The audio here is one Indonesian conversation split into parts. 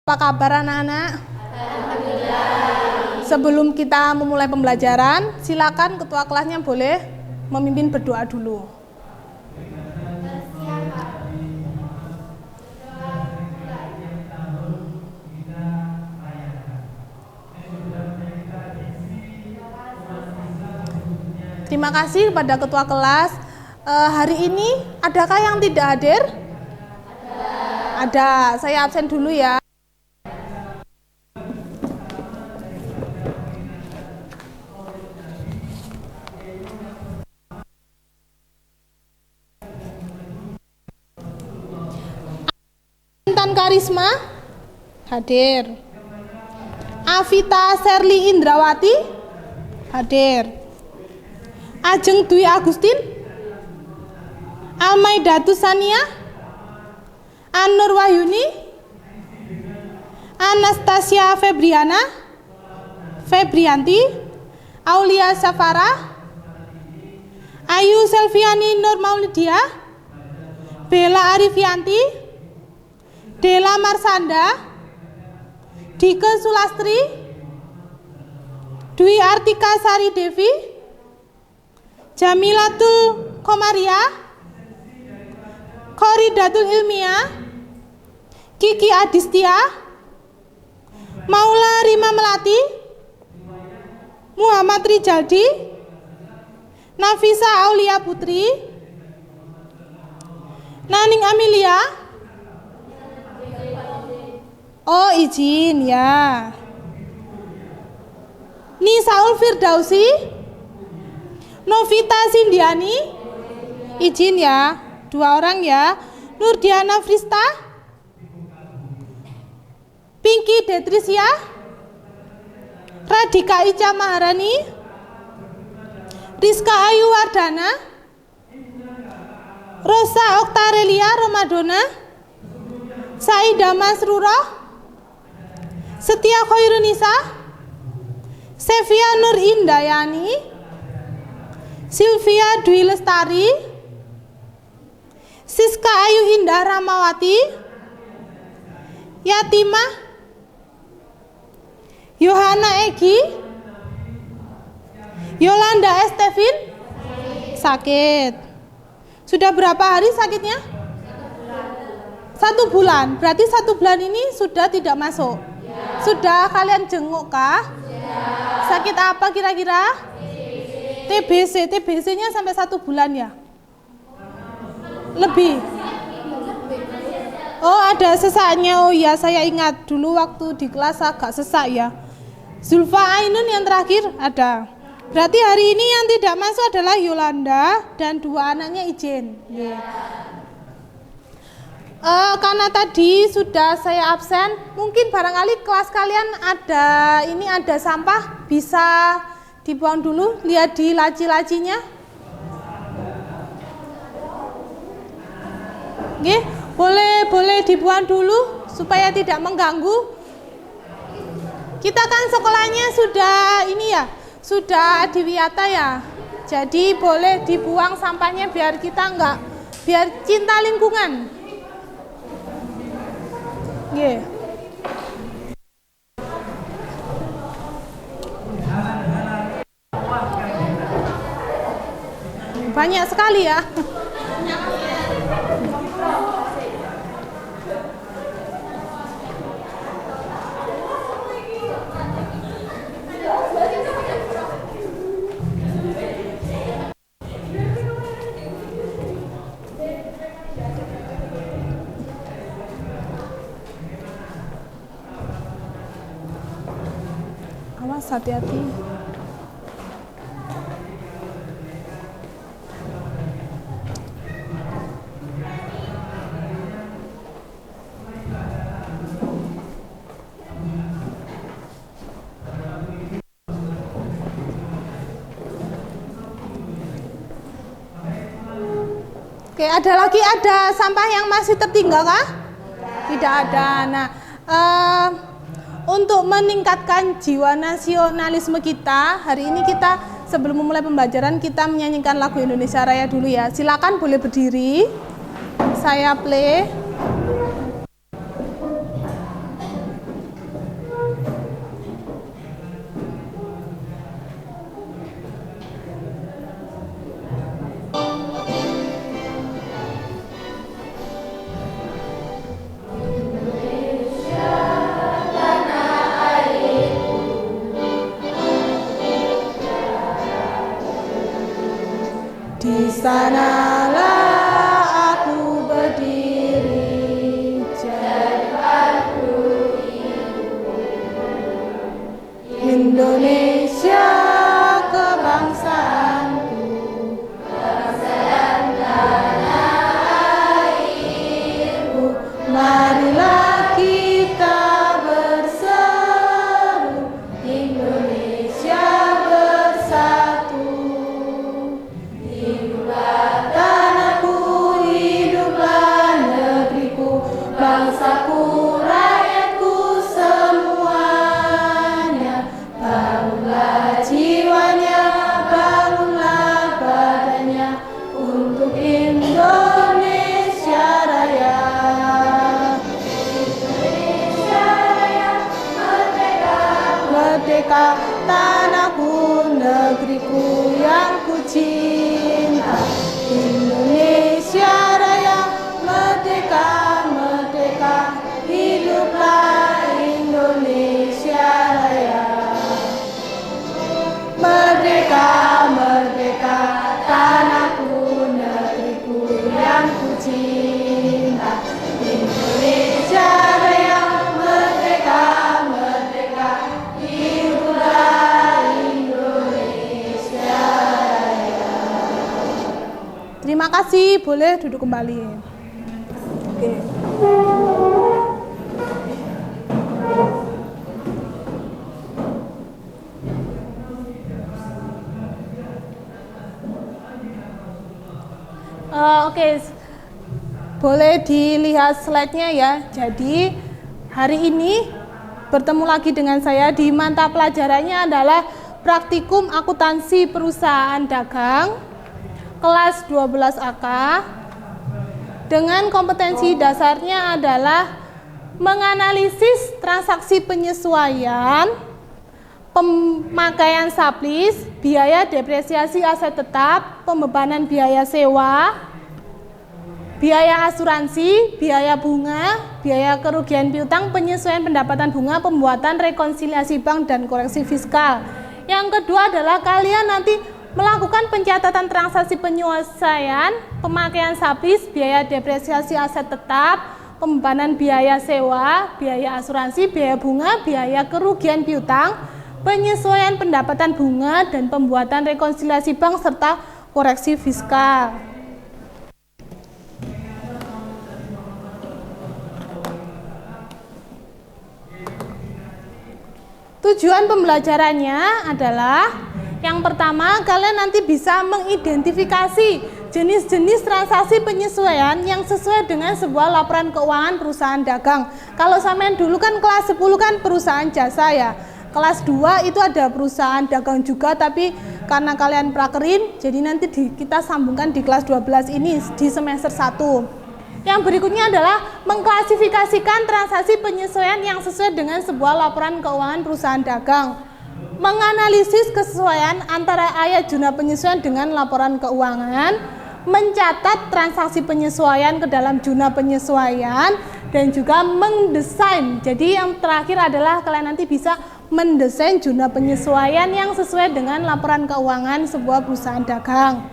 Apa kabar anak-anak? Alhamdulillah. Sebelum kita memulai pembelajaran, silakan ketua kelasnya boleh memimpin berdoa dulu. Terima kasih kepada ketua kelas. Hari ini adakah yang tidak hadir? Ada. Saya absen dulu ya. Intan Karisma hadir. Avita Serli Indrawati hadir. Ajeng Dwi Agustin, Almaidatus Sania, Anur Wahyuni, Anastasia Febrianti, Aulia Safara, Ayu Selviani Nur Maulidia, Bella Arifianti, Dela Marsanda, Dike Sulastri, Dwi Artika Sari Devi, Jamilatul Komaria, Khoridatul Ilmiah, Kiki Adistia, Maula Rima Melati, Muhammad Rijaldi, Nafisa Aulia Putri, Naning Amelia. Oh, izin ya. Nisaul Firdausi, Novita Sindiani, izin ya, 2 orang ya. Nurdiana Frista, Pinky Detrisia, Radika Ica Maharani, Rizka Ayu Wardana, Rosa Oktarelia Romadona, Saida Masrura, Setia Khairunisa, Sevia Nur Indayani, Silvia Dwi Lestari, Siska Ayu Indah Ramawati, Yatimah, Yohana Egi, Yolanda Estevin sakit. Sudah berapa hari sakitnya? 1 bulan. Berarti 1 bulan ini sudah tidak masuk. Sudah kalian jenguk kah? Sakit apa kira-kira? TBC. TBC-nya sampai 1 bulan ya? Lebih. Oh, ada sesaknya. Oh ya, saya ingat dulu waktu di kelas agak sesak ya. Zulfa Ainun yang terakhir ada. Berarti hari ini yang tidak masuk adalah Yolanda dan 2 anaknya izin. Yeah. Karena tadi sudah saya absen, mungkin barangkali kelas kalian ada sampah, bisa dibuang dulu. Lihat di laci-lacinya. Oke, boleh dibuang dulu supaya tidak mengganggu. Kita kan sekolahnya sudah ini ya, sudah adiwiyata ya. Jadi boleh dibuang sampahnya biar cinta lingkungan. Yeah. Banyak sekali ya. Awas, hati-hati. Oke, ada sampah yang masih tertinggal kah? Tidak ada. Nah, untuk meningkatkan jiwa nasionalisme kita, hari ini kita sebelum memulai pembelajaran kita menyanyikan lagu Indonesia Raya dulu ya. Silakan boleh berdiri. Saya play. sanalah aku berdiri, jadikanku Indonesia kebangsaanku, bangsa dan tanah airku. Marilah kita berseru, Indonesia bersatu. Hiduplah tanahku, hiduplah negeriku, bangsaku, rakyatku semuanya. Bangunlah jiwanya, bangunlah badannya untuk Indonesia Raya. Indonesia Raya, merdeka, merdeka, tanahku, negeriku yang ku cinta. Indonesia Raya, merdeka, merdeka, hiduplah Indonesia Raya. Merdeka, merdeka, tanahku, negeriku yang ku cinta. Indonesia Raya, merdeka, merdeka, hiduplah Indonesia Raya. Terima kasih, boleh duduk kembali. Oke. Oke, boleh dilihat slide-nya ya. Jadi hari ini bertemu lagi dengan saya di mata pelajarannya adalah Praktikum Akuntansi Perusahaan Dagang kelas 12 AK dengan kompetensi dasarnya adalah menganalisis transaksi penyesuaian, pemakaian sublis, biaya depresiasi aset tetap, pembebanan biaya sewa, biaya asuransi, biaya bunga, biaya kerugian piutang, penyesuaian pendapatan bunga, pembuatan rekonsiliasi bank dan koreksi fiskal. Yang kedua adalah kalian nanti melakukan pencatatan transaksi penyesuaian, pemakaian sublis, biaya depresiasi aset tetap, pembebanan biaya sewa, biaya asuransi, biaya bunga, biaya kerugian piutang, penyesuaian pendapatan bunga, dan pembuatan rekonsiliasi bank serta koreksi fiskal. Tujuan pembelajarannya adalah yang pertama, kalian nanti bisa mengidentifikasi jenis-jenis transaksi penyesuaian yang sesuai dengan sebuah laporan keuangan perusahaan dagang. Kalau sampean dulu kan kelas 10 kan perusahaan jasa ya. Kelas 2 itu ada perusahaan dagang juga, tapi karena kalian prakerin, jadi nanti kita sambungkan di kelas 12 ini di semester 1. Yang berikutnya adalah mengklasifikasikan transaksi penyesuaian yang sesuai dengan sebuah laporan keuangan perusahaan dagang. Menganalisis kesesuaian antara ayat jurnal penyesuaian dengan laporan keuangan, mencatat transaksi penyesuaian ke dalam jurnal penyesuaian, dan juga mendesain. Jadi yang terakhir adalah kalian nanti bisa mendesain jurnal penyesuaian yang sesuai dengan laporan keuangan sebuah perusahaan dagang.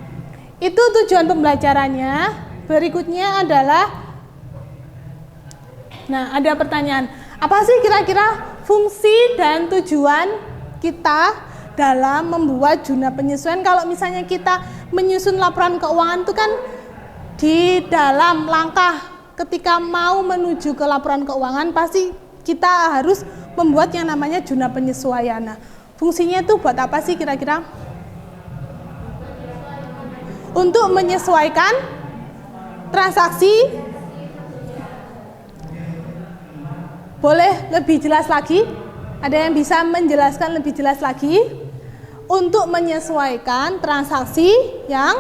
Itu tujuan pembelajarannya. Berikutnya adalah, nah ada pertanyaan, apa sih kira-kira fungsi dan tujuan kita dalam membuat jurnal penyesuaian? Kalau misalnya kita menyusun laporan keuangan itu kan di dalam langkah ketika mau menuju ke laporan keuangan pasti kita harus membuat yang namanya jurnal penyesuaian. Nah, fungsinya itu buat apa sih kira-kira? Untuk menyesuaikan transaksi. Boleh lebih jelas lagi? Ada yang bisa menjelaskan lebih jelas lagi? Untuk menyesuaikan transaksi yang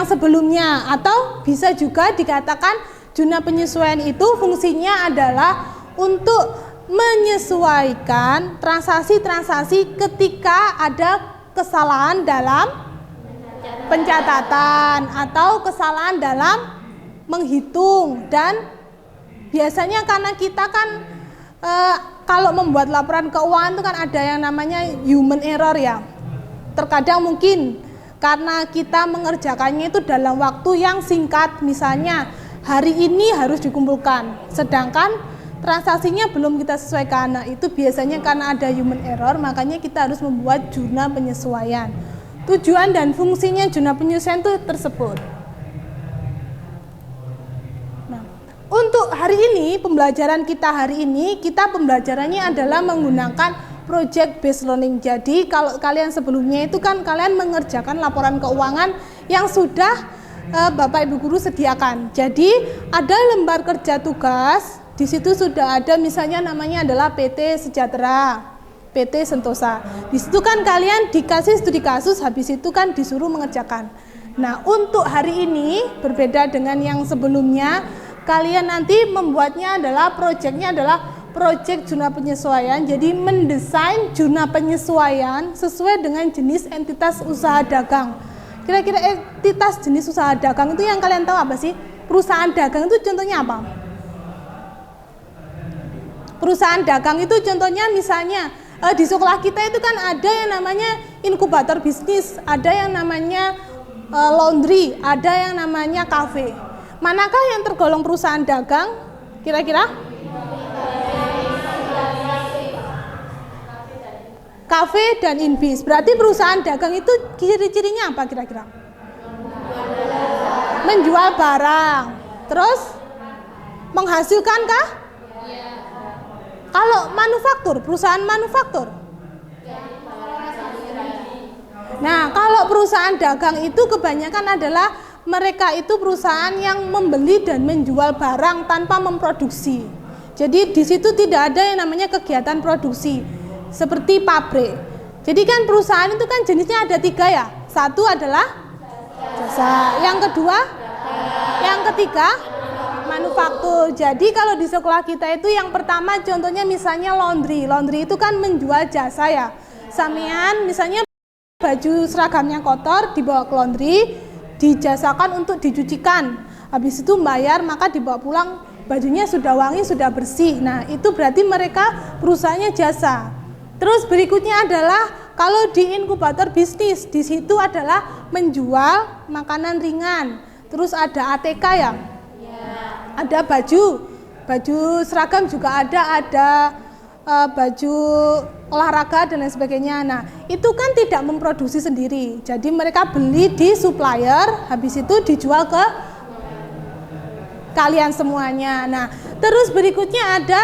sebelumnya, atau bisa juga dikatakan jurnal penyesuaian itu fungsinya adalah untuk menyesuaikan transaksi-transaksi ketika ada kesalahan dalam pencatatan atau kesalahan dalam menghitung. Dan biasanya karena kita kan kalau membuat laporan keuangan itu kan ada yang namanya human error ya. Terkadang mungkin karena kita mengerjakannya itu dalam waktu yang singkat. Misalnya hari ini harus dikumpulkan, sedangkan transaksinya belum kita sesuaikan. Nah, itu biasanya karena ada human error, makanya kita harus membuat jurnal penyesuaian. Tujuan dan fungsinya jurnal penyesuaian itu tersebut. Nah, untuk hari ini, pembelajaran kita hari ini, kita pembelajarannya adalah menggunakan project based learning. Jadi kalau kalian sebelumnya itu kan kalian mengerjakan laporan keuangan yang sudah Bapak Ibu guru sediakan. Jadi ada lembar kerja tugas, di situ sudah ada misalnya namanya adalah PT Sejahtera, PT Sentosa. Di situ kan kalian dikasih studi kasus, habis itu kan disuruh mengerjakan. Nah, untuk hari ini berbeda dengan yang sebelumnya, kalian nanti membuatnya adalah projectnya adalah project jurnal penyesuaian. Jadi mendesain jurnal penyesuaian sesuai dengan jenis entitas usaha dagang. Kira-kira entitas jenis usaha dagang itu yang kalian tahu apa sih? Perusahaan dagang itu contohnya apa? Perusahaan dagang itu contohnya misalnya di sekolah kita itu kan ada yang namanya inkubator bisnis, ada yang namanya laundry, ada yang namanya kafe. Manakah yang tergolong perusahaan dagang? Kira-kira? Kafe dan Inbis. Berarti perusahaan dagang itu ciri-cirinya apa kira-kira? Menjual barang. Terus menghasilkan kah? Kalau manufaktur, perusahaan manufaktur. Nah, kalau perusahaan dagang itu kebanyakan adalah mereka itu perusahaan yang membeli dan menjual barang tanpa memproduksi. Jadi di situ tidak ada yang namanya kegiatan produksi seperti pabrik. Jadi kan perusahaan itu kan jenisnya ada 3 ya. Satu adalah jasa, yang kedua, yang ketiga manufaktur. Jadi kalau di sekolah kita itu yang pertama contohnya misalnya laundry. Laundry itu kan menjual jasa ya. Samian misalnya baju seragamnya kotor dibawa ke laundry, dijasakan untuk dicucikan. Habis itu bayar, maka dibawa pulang bajunya sudah wangi, sudah bersih. Nah, itu berarti mereka perusahaannya jasa. Terus berikutnya adalah kalau di inkubator bisnis, di situ adalah menjual makanan ringan. Terus ada ATK ya. Ada baju seragam juga ada baju olahraga dan lain sebagainya. Nah, itu kan tidak memproduksi sendiri. Jadi mereka beli di supplier, habis itu dijual ke kalian semuanya. Nah, terus berikutnya ada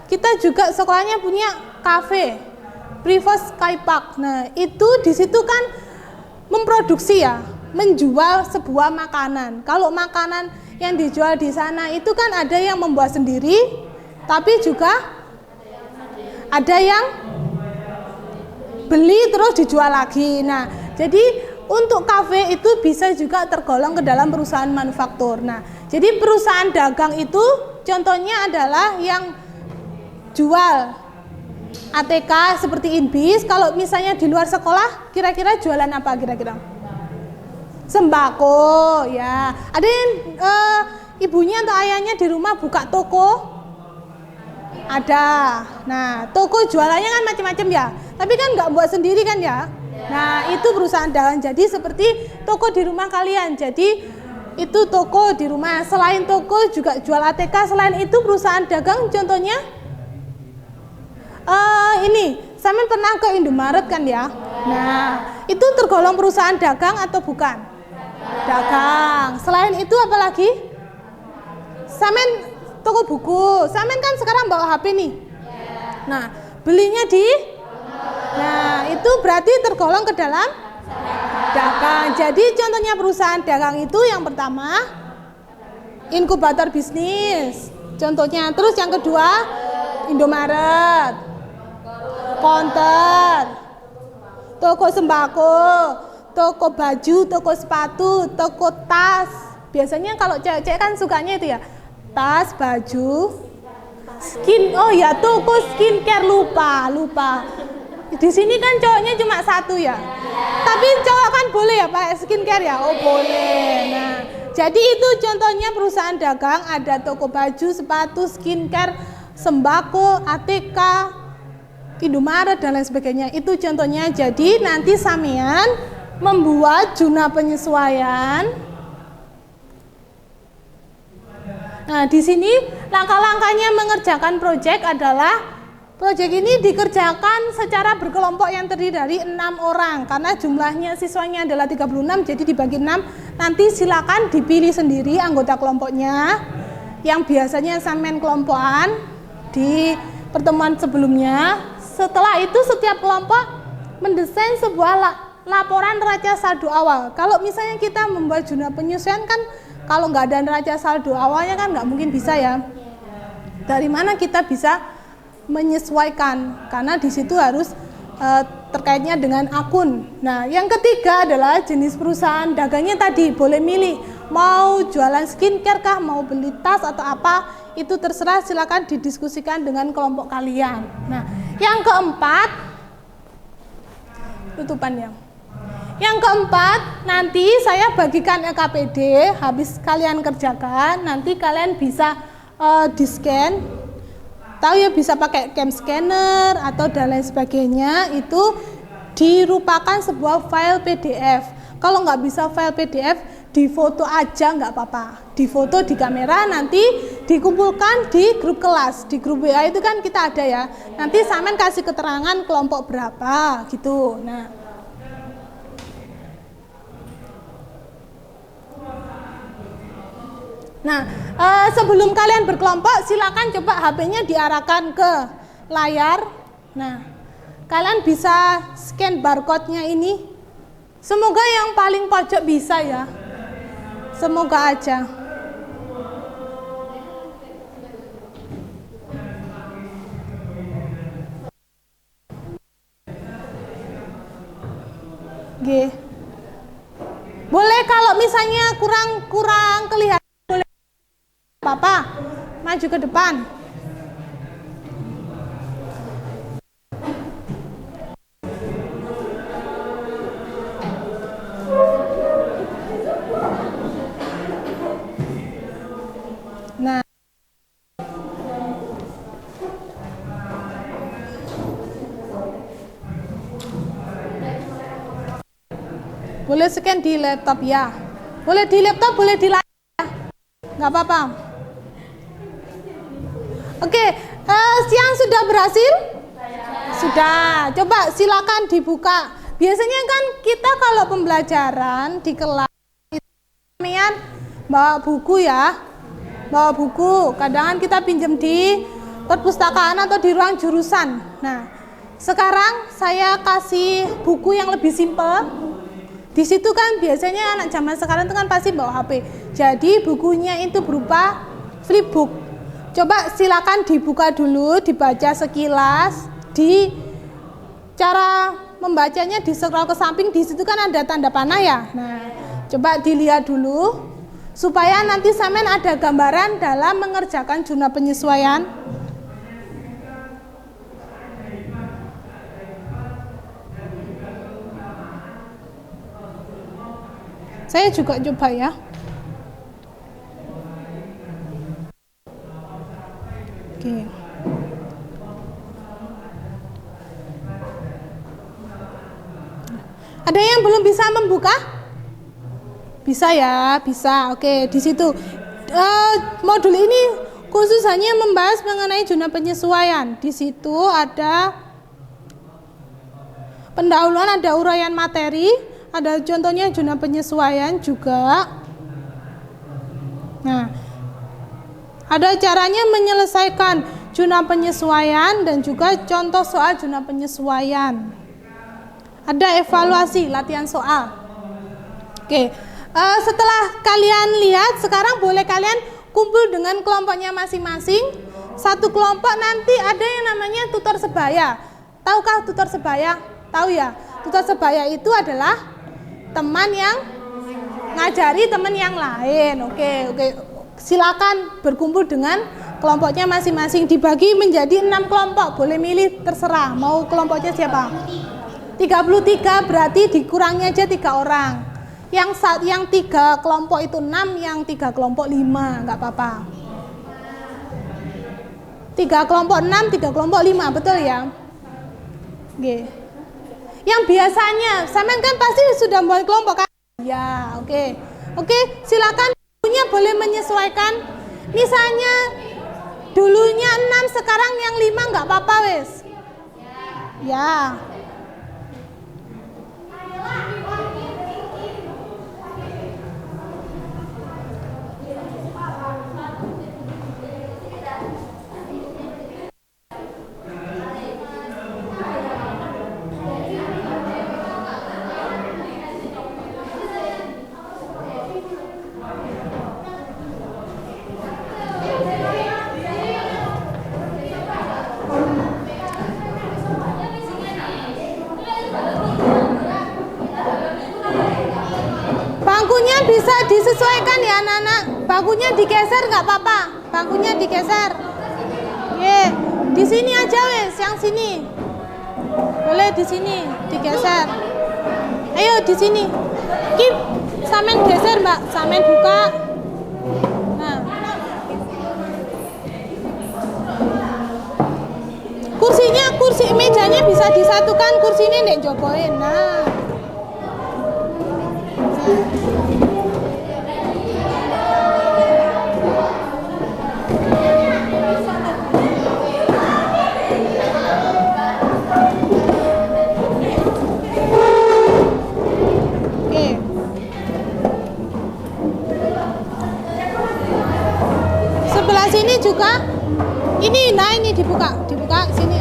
kita juga sekolahnya punya kafe, Privat Sky Park. Nah, itu di situ kan memproduksi ya, menjual sebuah makanan. Kalau makanan yang dijual di sana itu kan ada yang membuat sendiri, tapi juga ada yang beli terus dijual lagi. Nah, jadi untuk kafe itu bisa juga tergolong ke dalam perusahaan manufaktur. Nah, jadi perusahaan dagang itu contohnya adalah yang jual ATK seperti Inbis. Kalau misalnya di luar sekolah, kira-kira jualan apa kira-kira? Sembako ya. Ada yang ibunya atau ayahnya di rumah buka toko? Ada. Nah, toko jualannya kan macam-macam ya. Tapi kan nggak buat sendiri kan ya. Nah, itu perusahaan dagang. Jadi seperti toko di rumah kalian. Jadi itu toko di rumah. Selain toko juga jual ATK. Selain itu perusahaan dagang contohnya ini. Sampean pernah ke Indomaret kan ya? Nah, itu tergolong perusahaan dagang atau bukan? Dagang. Selain itu apa lagi? Sampean toko buku. Sampean kan sekarang bawa HP nih. Nah, belinya di Nah, itu berarti tergolong ke dalam dagang. Jadi contohnya perusahaan dagang itu yang pertama inkubator bisnis. Contohnya, terus yang kedua Indomaret, Konter, toko sembako, toko baju, toko sepatu, toko tas. Biasanya kalau cewek-cewek kan sukanya itu ya, tas, baju, toko skincare, lupa. Di sini kan cowoknya cuma satu ya. Tapi cowok kan boleh ya pakai skincare ya? Oh boleh. Nah, jadi itu contohnya perusahaan dagang, ada toko baju, sepatu, skincare, sembako, ATK, Indomaret dan lain sebagainya. Itu contohnya. Jadi nanti sampean membuat jurnal penyesuaian. Nah, di sini langkah-langkahnya mengerjakan proyek adalah proyek ini dikerjakan secara berkelompok yang terdiri dari 6 orang karena jumlahnya siswanya adalah 36, jadi dibagi 6. Nanti silakan dipilih sendiri anggota kelompoknya yang biasanya asamen kelompokan di pertemuan sebelumnya. Setelah itu setiap kelompok mendesain sebuah laporan neraca saldo awal. Kalau misalnya kita membuat jurnal penyesuaian kan kalau nggak ada neraca saldo awalnya kan nggak mungkin bisa ya. Dari mana kita bisa menyesuaikan? Karena di situ harus terkaitnya dengan akun. Nah, yang ketiga adalah jenis perusahaan dagangnya tadi boleh milih mau jualan skincare kah, mau beli tas atau apa, itu terserah, silakan didiskusikan dengan kelompok kalian. Nah, yang keempat tutupannya. Yang keempat, nanti saya bagikan LKPD, habis kalian kerjakan, nanti kalian bisa di-scan, tahu ya bisa pakai cam scanner atau dan lain sebagainya, itu dirupakan sebuah file PDF. Kalau nggak bisa file PDF, difoto aja nggak apa-apa, difoto di kamera, nanti dikumpulkan di grup kelas, di grup WA itu kan kita ada ya, nanti Samen kasih keterangan kelompok berapa gitu. Nah, sebelum kalian berkelompok, silakan coba HP-nya diarahkan ke layar. Nah, kalian bisa scan barcode-nya ini. Semoga yang paling pojok bisa ya. Semoga aja. Oke. Boleh kalau misalnya kurang kelihatan, apa-apa, maju ke depan. Nah, boleh scan di laptop ya, boleh di laptop, boleh di layar ya, nggak apa-apa. Oke, yang sudah berhasil? Sudah. Coba silakan dibuka. Biasanya kan kita kalau pembelajaran di kelas itu bawa buku ya, bawa buku. Kadang kita pinjam di perpustakaan atau di ruang jurusan. Nah, sekarang saya kasih buku yang lebih simpel. Di situ kan biasanya anak zaman sekarang itu kan pasti bawa HP. Jadi bukunya itu berupa flipbook. Coba silakan dibuka dulu, dibaca sekilas. Di cara membacanya di scroll ke samping, di situ kan ada tanda panah ya. Nah, coba dilihat dulu supaya nanti Samen ada gambaran dalam mengerjakan jurnal penyesuaian. Saya juga coba ya. Oke. Ada yang belum bisa membuka? Bisa ya, bisa. Oke, di situ modul ini khusus hanya membahas mengenai jurnal penyesuaian. Di situ ada pendahuluan, ada uraian materi, ada contohnya jurnal penyesuaian juga. Nah, ada caranya menyelesaikan jurnal penyesuaian dan juga contoh soal jurnal penyesuaian. Ada evaluasi latihan soal. Oke, setelah kalian lihat, sekarang boleh kalian kumpul dengan kelompoknya masing-masing. Satu kelompok nanti ada yang namanya tutor sebaya. Tahukah tutor sebaya? Tahu ya? Tutor sebaya itu adalah teman yang ngajari teman yang lain. Oke. Silakan berkumpul dengan kelompoknya masing-masing, dibagi menjadi 6 kelompok, boleh milih terserah mau kelompoknya siapa. 33 berarti dikurangi aja 3 orang. Yang 3 kelompok itu 6, yang 3 kelompok 5, nggak apa-apa. 3 kelompok 6, 3 kelompok 5, betul ya? Oke. Yang biasanya, sampean kan pasti sudah buat kelompok kan? Ya, oke. Oke, silakan dulunya boleh menyesuaikan. Misalnya dulunya 6, sekarang yang 5 nggak apa-apa wes. Ya. Bangkunya bisa disesuaikan ya anak-anak. Bangkunya digeser nggak apa-apa. Bangkunya digeser. Ye, di sini aja wes, yang sini. Boleh di sini digeser. Ayo di sini. Kip, samen geser mbak, samen buka. Nah. Kursi mejanya bisa disatukan, kursinya ndek jokoin. Nah. Sebelah sini juga ini, nah ini dibuka sini.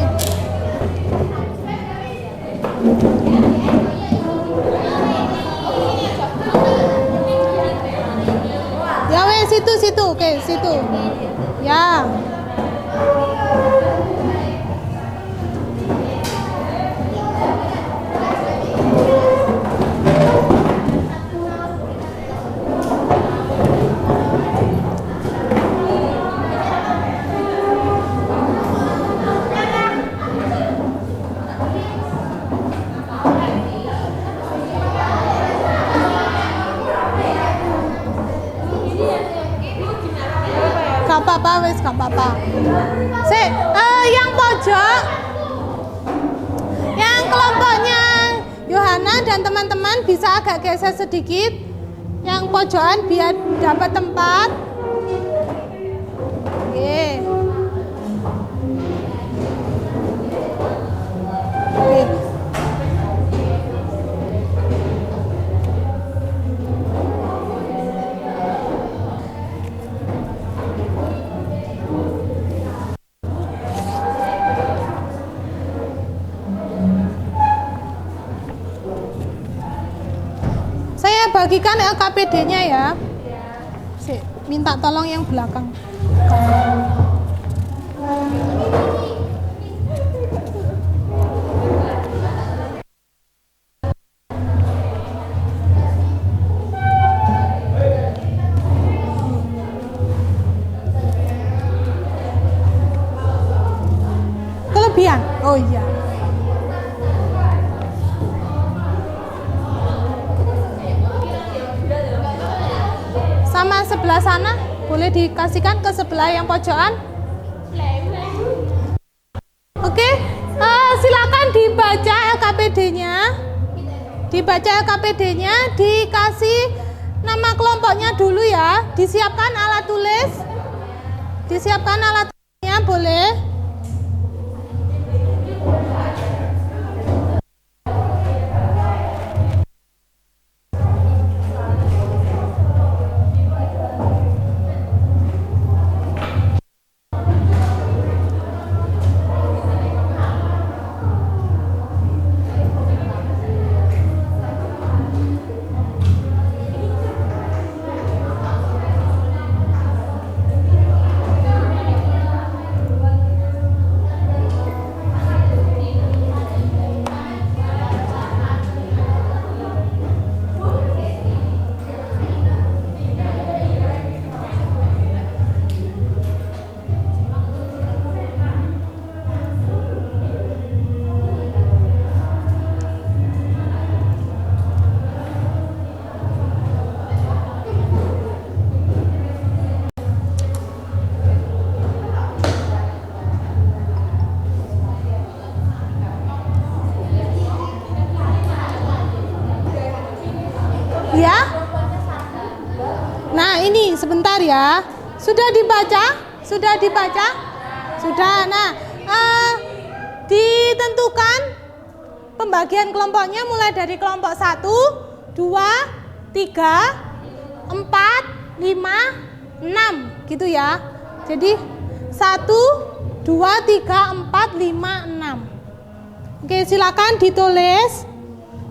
Ya wes situ, oke situ. Ya. Gak apa-apa. Yang pojok, yang kelompoknya Yohana dan teman-teman bisa agak geser sedikit. Yang pojokan biar dapat tempat. Oke. Bagikan LKPD-nya ya. Minta tolong yang belakang. Kelebihan. Oh iya. Sama sebelah sana, boleh dikasihkan ke sebelah yang pojokan. Oke, silakan dibaca LKPD-nya. Dibaca LKPD-nya, dikasih nama kelompoknya dulu ya. Disiapkan alat tulis. Disiapkan alat tulisnya, boleh. sebentar ya. Sudah dibaca? Sudah dibaca? Sudah. Nah, ditentukan pembagian kelompoknya mulai dari kelompok 1, 2, 3, 4, 5, 6 gitu ya. Jadi 1, 2, 3, 4, 5, 6. Oke, silakan ditulis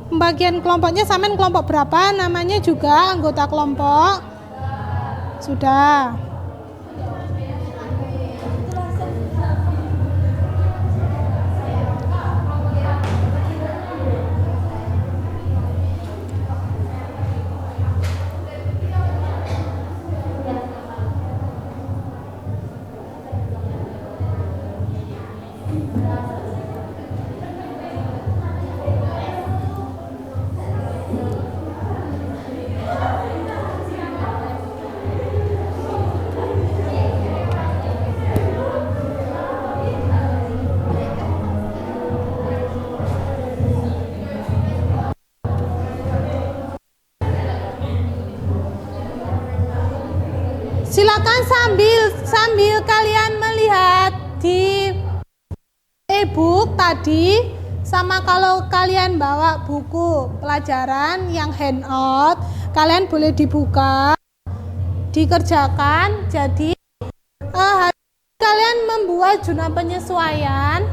pembagian kelompoknya, sampean kelompok berapa, namanya juga, anggota kelompok. Sudah. Silakan sambil kalian melihat di e-book tadi, sama kalau kalian bawa buku pelajaran yang handout, kalian boleh dibuka, dikerjakan. Jadi hari ini kalian membuat jurnal penyesuaian.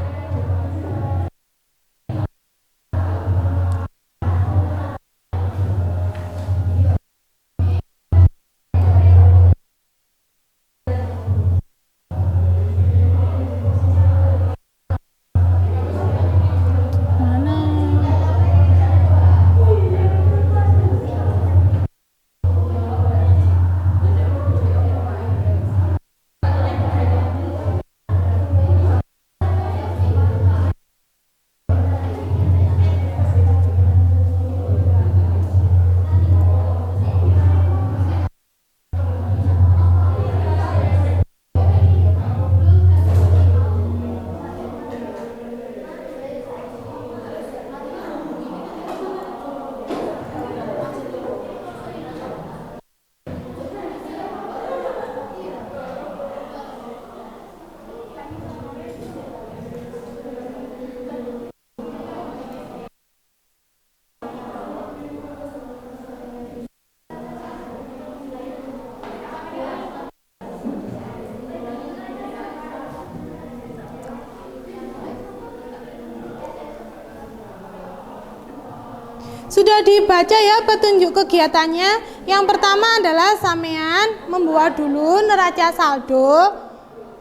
Sudah dibaca ya petunjuk kegiatannya. Yang pertama adalah sampean membuat dulu neraca saldo,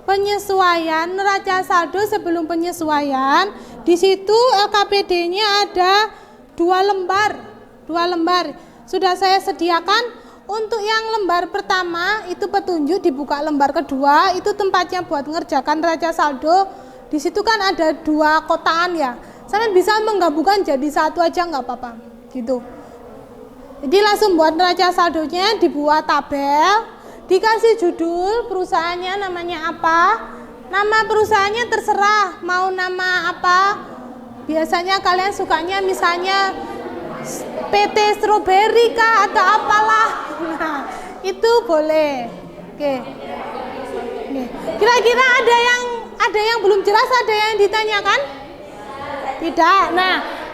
penyesuaian neraca saldo sebelum penyesuaian. Di situ LKPD-nya ada 2 lembar. Sudah saya sediakan. Untuk yang lembar pertama itu petunjuk, dibuka lembar kedua itu tempatnya buat ngerjakan neraca saldo. Di situ kan ada 2 kotaan ya. Sampean bisa menggabungkan jadi 1 aja nggak apa-apa. Gitu. Jadi langsung buat neraca saldonya, dibuat tabel, dikasih judul perusahaannya namanya apa. Nama perusahaannya terserah mau nama apa. Biasanya kalian sukanya misalnya PT Strawberry kah atau apalah. Nah, itu boleh. Oke. Kira-kira ada yang belum jelas, ada yang ditanyakan? Tidak. Nah,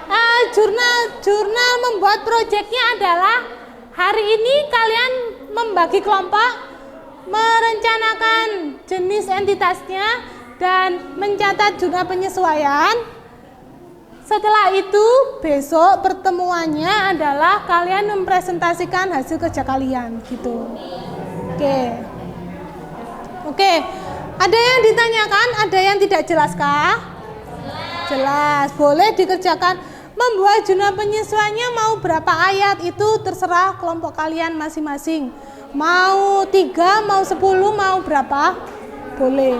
jurnal membuat proyeknya adalah hari ini kalian membagi kelompok, merencanakan jenis entitasnya dan mencatat jurnal penyesuaian. Setelah itu besok pertemuannya adalah kalian mempresentasikan hasil kerja kalian gitu. Oke. Ada yang ditanyakan, ada yang tidak jelas kah? Jelas. Boleh dikerjakan. Membuat jurnal penyesuaiannya mau berapa ayat itu terserah kelompok kalian masing-masing. Mau 3, mau 10, mau berapa? Boleh.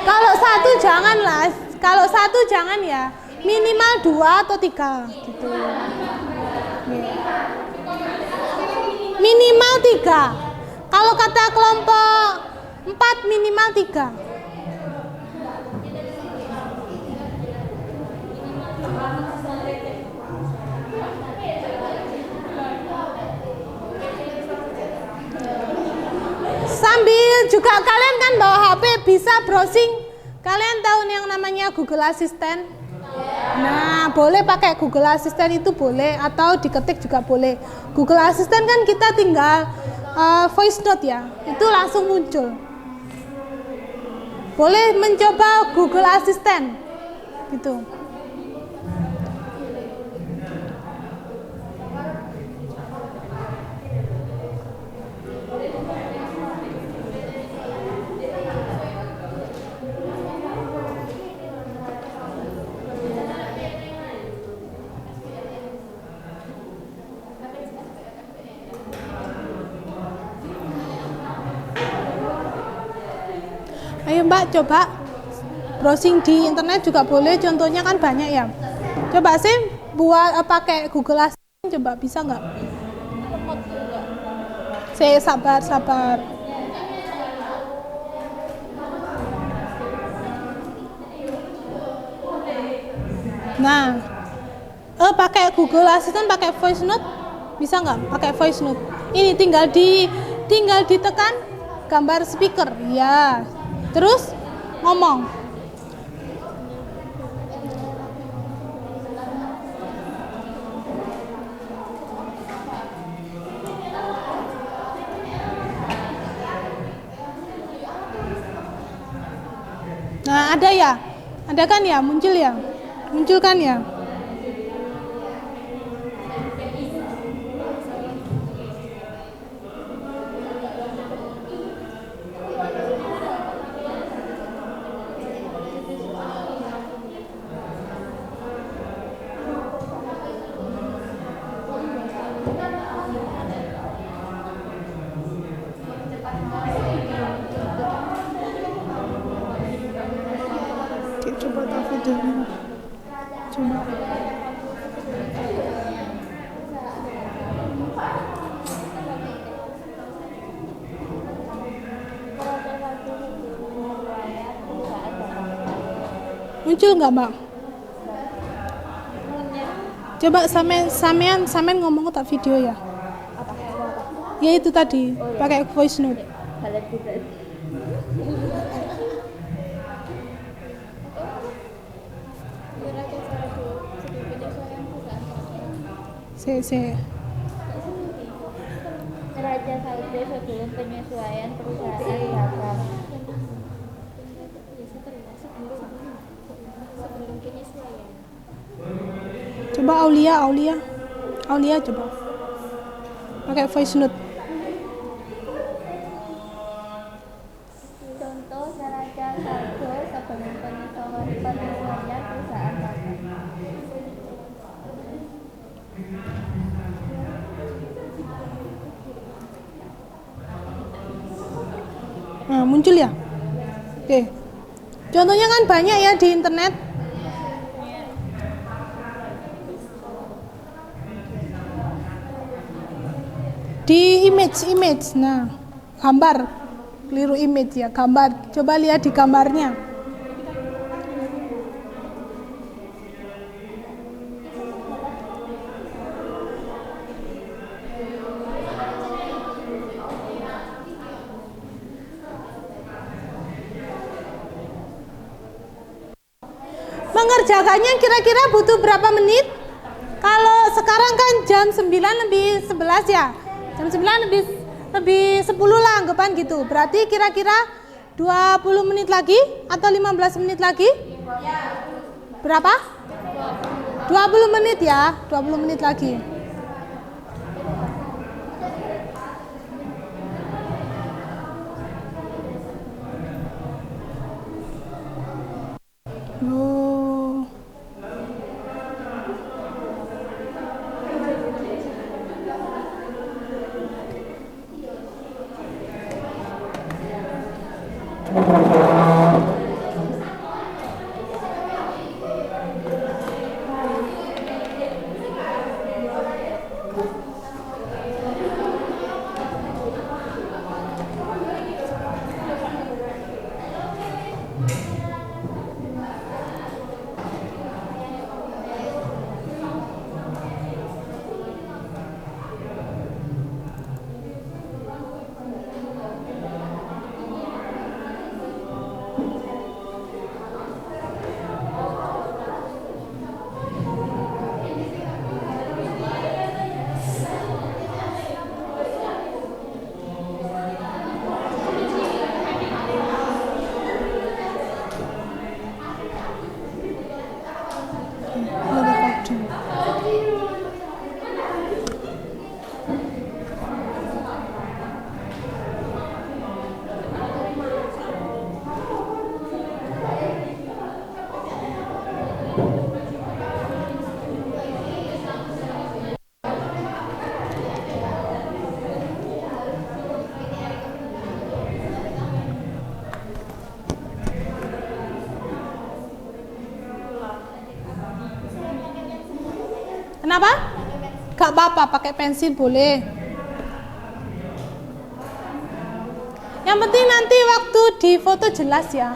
Kalau 1 janganlah. Kalau 1 jangan ya. Minimal 2 atau 3 gitu. Minimal 3. Kalau kata kelompok 4 minimal 3. juga kalian kan bawa HP bisa browsing. Kalian tahu yang namanya Google Assistant? Nah, boleh pakai Google Assistant itu boleh, atau diketik juga boleh. Google Assistant kan kita tinggal voice note ya, itu langsung muncul. Boleh mencoba Google Assistant gitu. Ayo Mbak, coba browsing di internet juga boleh, contohnya kan banyak ya. Coba sih buat pakai Google Assistant, coba bisa nggak? Saya sabar. Nah, pakai Google Assistant pakai voice note bisa nggak? Pakai voice note. Ini tinggal ditekan gambar speaker, ya. Terus ngomong. Nah, ada ya? Ada kan ya? Muncul ya? Muncul kan ya? Coba tahu videonya. Coba. Muncul nggak, Mbak? Coba sampean ngomong tak video ya. Ya itu tadi, pakai voice note. Raja Saudi sebelum penyesuaian perusahaan dagang. Sebelum penyesuaian. Coba Aulia coba. Pakai voice note. Contoh Raja Saudi sebelum penyesuaian perusahaan dagang. Nah, muncul ya? Oke. Contohnya kan banyak ya di internet. Di image. Nah, gambar. Keliru image ya, gambar. Coba lihat di gambarnya. Mengerjakannya kira-kira butuh berapa menit? Kalau sekarang kan jam 9:11 ya. Jam 9:10 lah anggapan gitu. Berarti kira-kira 20 menit lagi atau 15 menit lagi? Berapa? 20 menit ya, 20 menit lagi. Kenapa? Gak apa-apa, pakai pensil boleh. Yang penting nanti waktu di foto jelas ya.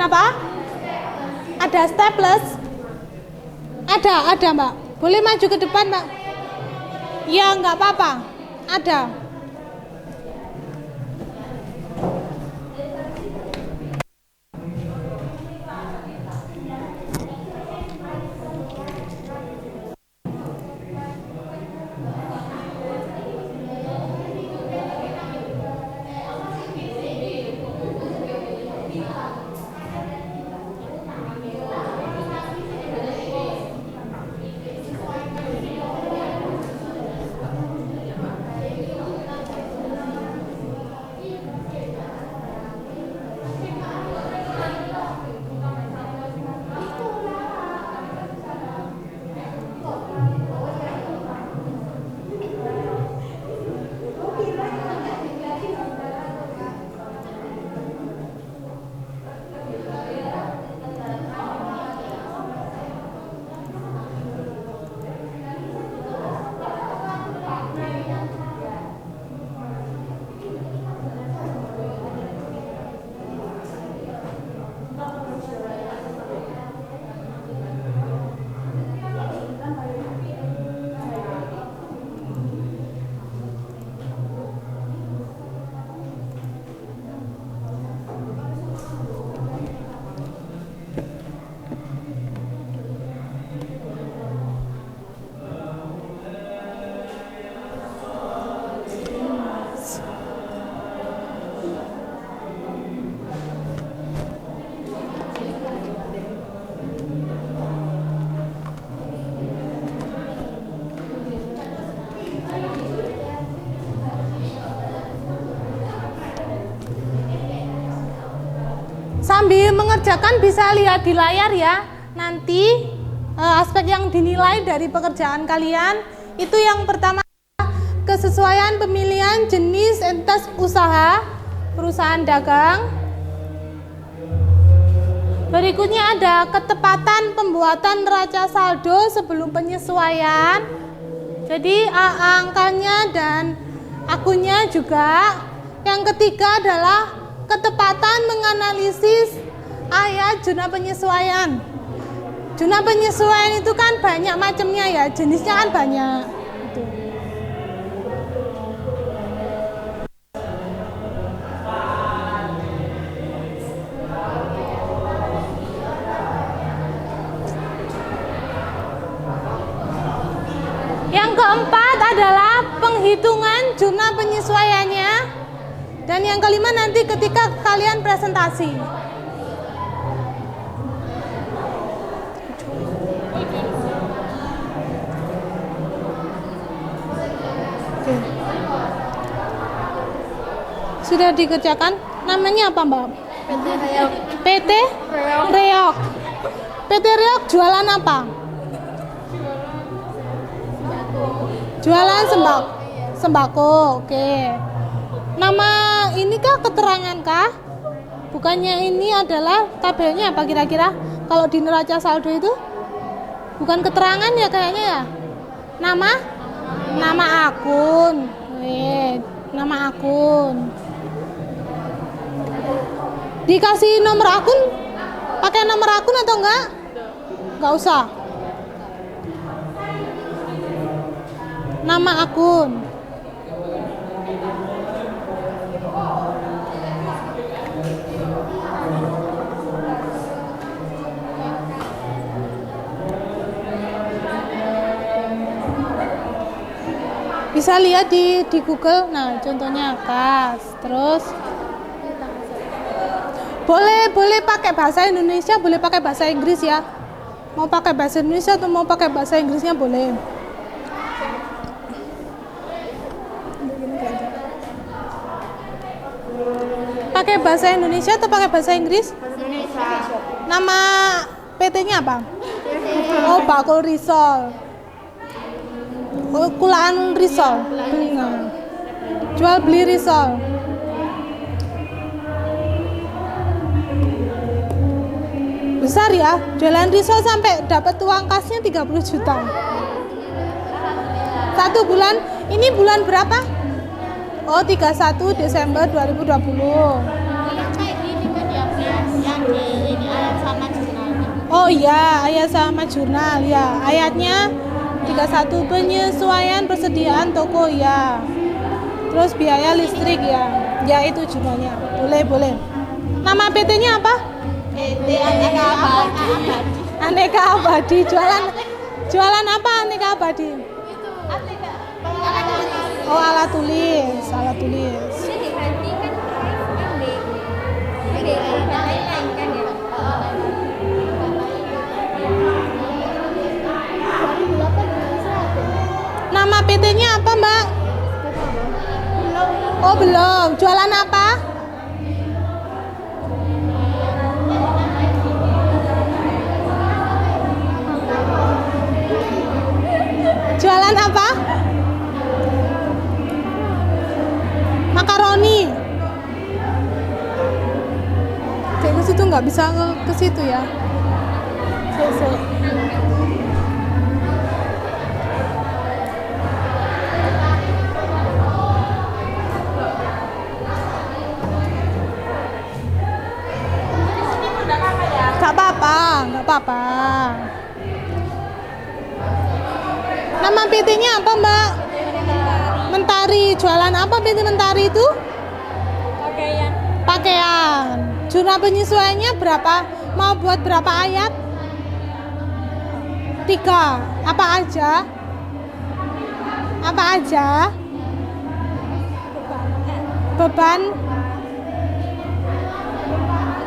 Kenapa? Ada staples? Ada Mbak. Boleh maju ke depan Mbak? Ya nggak apa-apa. Ada. Sambil mengerjakan bisa lihat di layar ya. Nanti aspek yang dinilai dari pekerjaan kalian itu yang pertama kesesuaian pemilihan jenis entitas usaha perusahaan dagang. Berikutnya ada ketepatan pembuatan neraca saldo sebelum penyesuaian. Jadi angkanya dan akunnya juga. Yang ketiga adalah ketepatan menganalisis ayat jurnal penyesuaian. Jurnal penyesuaian itu kan banyak macamnya ya, jenisnya kan banyak. Gitu. Yang keempat adalah penghitungan jurnal penyesuaiannya. Dan yang kelima nanti ketika kalian presentasi. Oke. Sudah dikerjakan? Namanya apa Mbak? PT Reok. PT Reok. PT Reok jualan apa? Jualan sembako. Sembako, oke. Nama ini kah keterangan kah? Bukannya ini adalah tabelnya apa kira-kira? Kalau di neraca saldo itu bukan keterangan ya kayaknya ya. Nama akun. Nama akun. Dikasih nomor akun? Pakai nomor akun atau enggak? Enggak usah. Nama akun. Bisa lihat di Google. Nah, contohnya kas. Terus boleh pakai bahasa Indonesia, boleh pakai bahasa Inggris ya. Mau pakai bahasa Indonesia atau mau pakai bahasa Inggrisnya boleh. Pakai bahasa Indonesia atau pakai bahasa Inggris? Indonesia. Nama PT-nya apa? Oh, Bakul Risol. Kulaan risol. Jual beli risol. Besar ya, jualan risol sampai dapat uang kasnya 30 juta. Satu bulan, ini bulan berapa? Oh, 31 Desember 2020. Kayak gini kan yang di ini sama jurnalnya. Oh iya, ayat sama jurnal ya. Ayatnya 31 penyesuaian persediaan toko ya. Terus biaya listrik ya. Ya itu jurnalnya. Boleh. Nama PT-nya apa? PT Aneka Abadi. Aneka Abadi. Jualan apa Aneka Abadi? Oh, alat tulis. Nama PT-nya apa, Mbak? Oh, belum. Jualan apa? Jualan apa? Makaroni. Kayak ke situ nggak bisa ke situ ya. Selesai. Nggak apa-apa. Nama PT-nya apa, Mbak? Mentari. Jualan apa PT Mentari itu? Pakaian. Jurnal penyesuaiannya berapa? Mau buat berapa ayat? 3. Apa aja?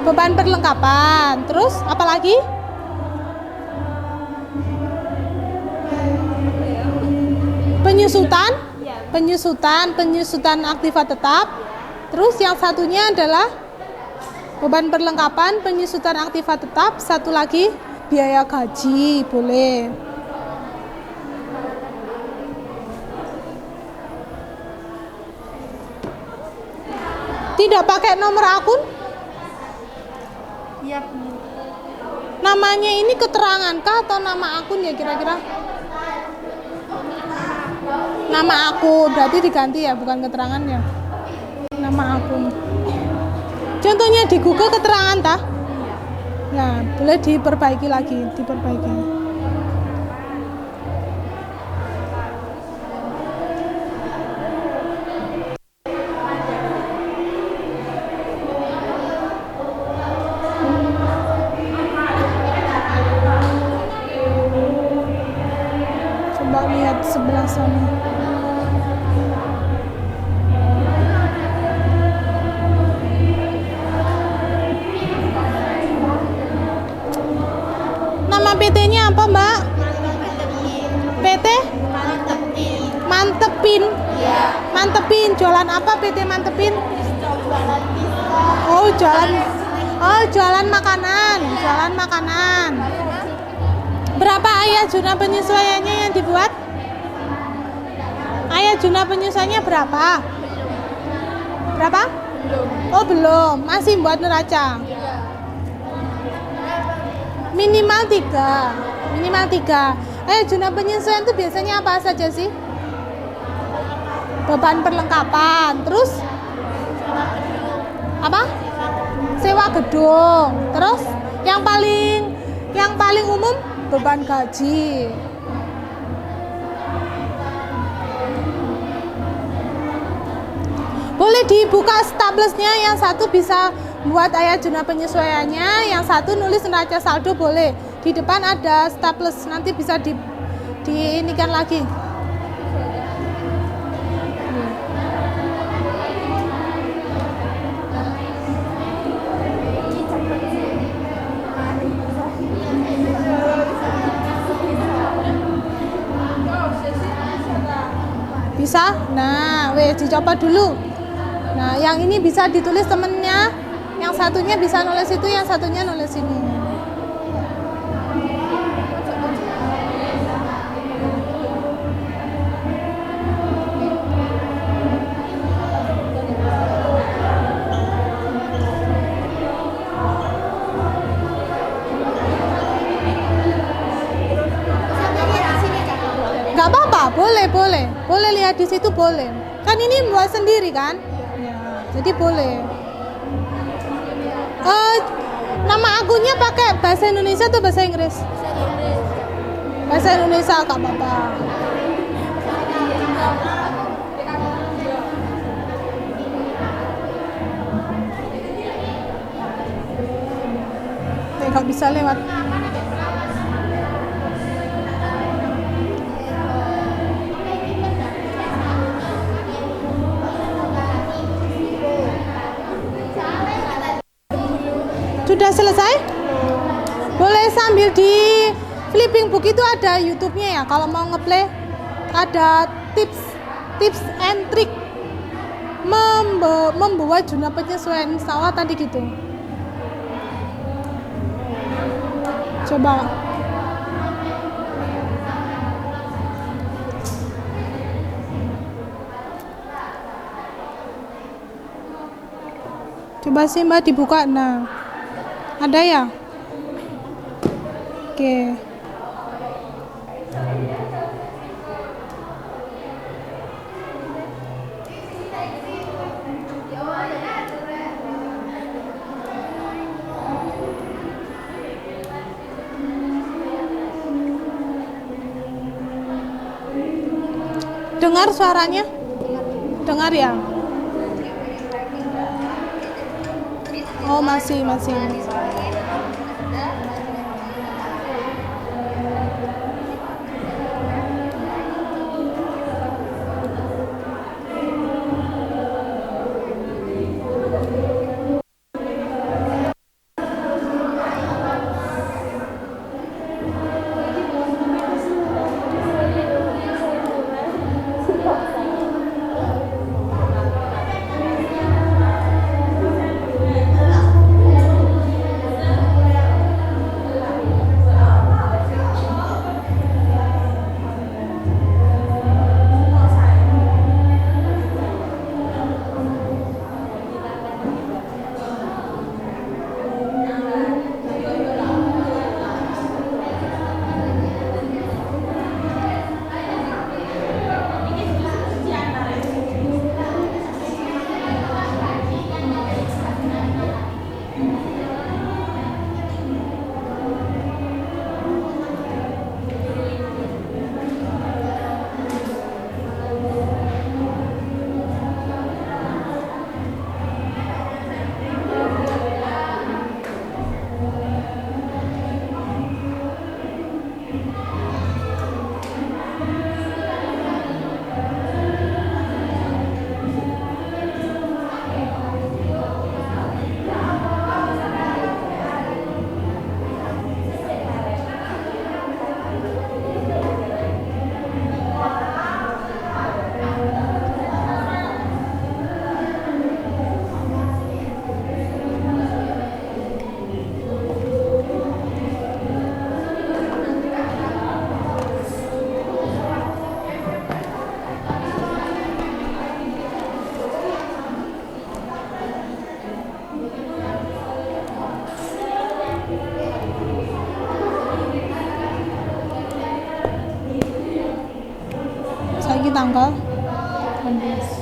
Beban perlengkapan. Terus apa lagi? Penyusutan aktiva tetap. Terus yang satunya adalah beban perlengkapan, penyusutan aktiva tetap. Satu lagi biaya gaji. Boleh. Tidak pakai nomor akun? Iya. Namanya ini keterangan kah atau nama akun ya kira-kira? Nama akun, berarti diganti ya, bukan keterangan ya. Nama akun. Contohnya di Google keterangan tah? Nah, boleh diperbaiki lagi. Coba lihat sebelah sana. Nama PT-nya apa, Mbak? PT? Mantepin. Mantepin. Jualan apa PT Mantepin? Oh, jualan makanan. Berapa ayat jurnal penyesuaiannya yang dibuat? Ayat jurnal penyesuaiannya berapa? Oh, belum. Masih buat neraca. Minimal 3. Ayat jurnal penyesuaian itu biasanya apa saja sih? Beban perlengkapan. Terus apa? Sewa gedung. Terus yang paling umum beban gaji. Boleh dibuka staplesnya, yang satu bisa buat ayat jurnal penyesuaiannya, yang satu nulis neraca saldo boleh. Di depan ada staples, nanti bisa diinikan lagi. Bisa? Nah, dicoba dulu. Nah, yang ini bisa ditulis temennya, yang satunya bisa nulis itu, yang satunya nulis ini. Nggak apa-apa, boleh lihat di situ boleh. Kan ini buat sendiri kan? Ya, jadi boleh. Nama akunnya pakai bahasa Indonesia atau bahasa Inggris? Bahasa Indonesia Kak Bapak. Nggak bisa lewat. Sudah selesai? Boleh sambil di flipping book itu ada YouTube-nya ya. Kalau mau ngeplay ada tips and trick membuat jurnal penyesuaian sawah tadi gitu. Coba. Coba sih Mbak dibuka. Nah. Ada ya? Oke. Dengar suaranya? Dengar ya? Oh, masih. Saiki tanggal 16.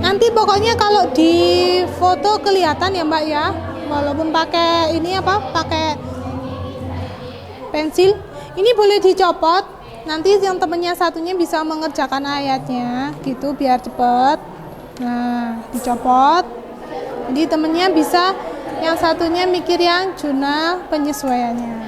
Nanti pokoknya kalau di foto kelihatan ya Mbak ya, walaupun pakai ini pakai pensil, ini boleh dicopot. Nanti yang temennya satunya bisa mengerjakan ayatnya, gitu biar cepet. Nah, dicopot. Jadi temennya bisa yang satunya mikir yang jurnal penyesuaiannya.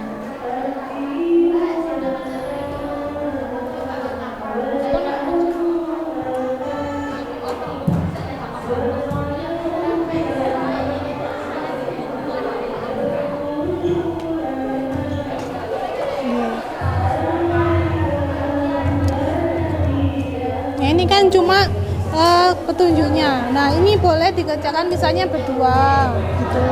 Ini kan cuma petunjuknya. Nah, ini boleh dikerjakan misalnya berdua gitu.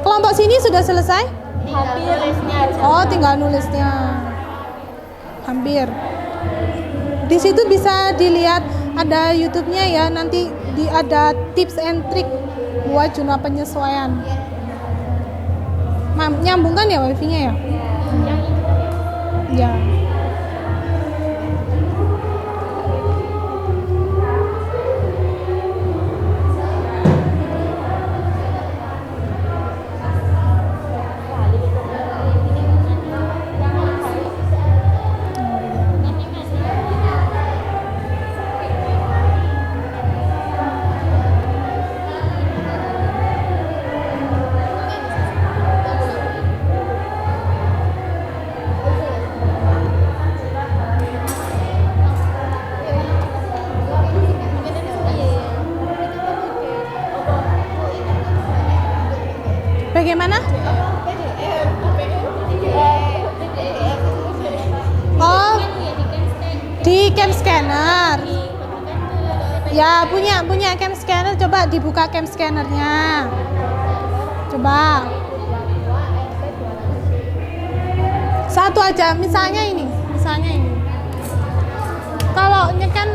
Kelompok sini sudah selesai? Hampir Oh, tinggal nulisnya. Hampir. Di situ bisa dilihat ada YouTube-nya ya, nanti ada tips and trick buat jumlah penyesuaian. Nyambung kan ya wifi-nya ya? Ya. Bagaimana? Oh, di cam scanner. Ya, punya cam scanner, coba dibuka cam scannernya. Coba. Satu aja, misalnya ini. Kalau ini kan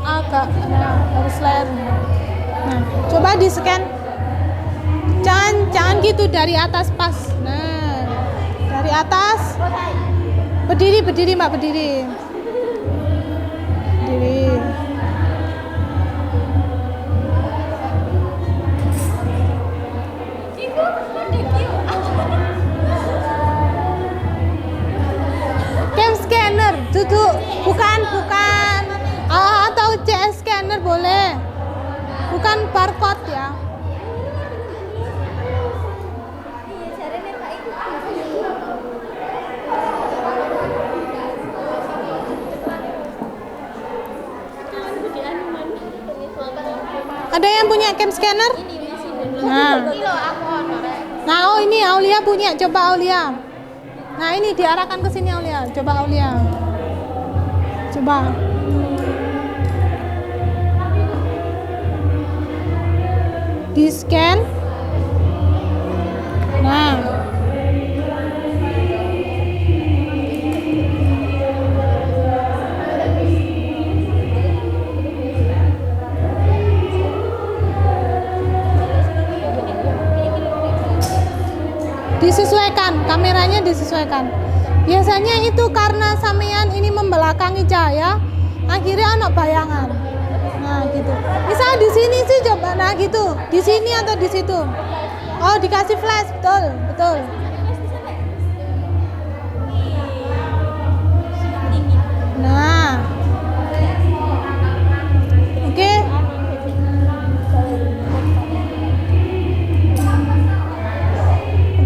agak harus layar. Nah, coba di scan. Jangan gitu, dari atas pas. Nah, dari atas. Berdiri Mbak, berdiri. Cam scanner, duduk. Bukan. Atau CS scanner boleh. Bukan barcode ya. Ada yang punya cam scanner? Nah, oh ini Aulia punya. Coba Aulia. Nah, ini diarahkan ke sini Aulia. Coba Aulia. Coba. Di scan. Nah. Disesuaikan, kameranya disesuaikan. Biasanya itu karena sampean ini membelakangi cahaya, akhirnya anak bayangan. Nah, gitu. Misal di sini sih coba, nah gitu. Di sini atau di situ. Oh, dikasih flash, betul. Nah. Oke.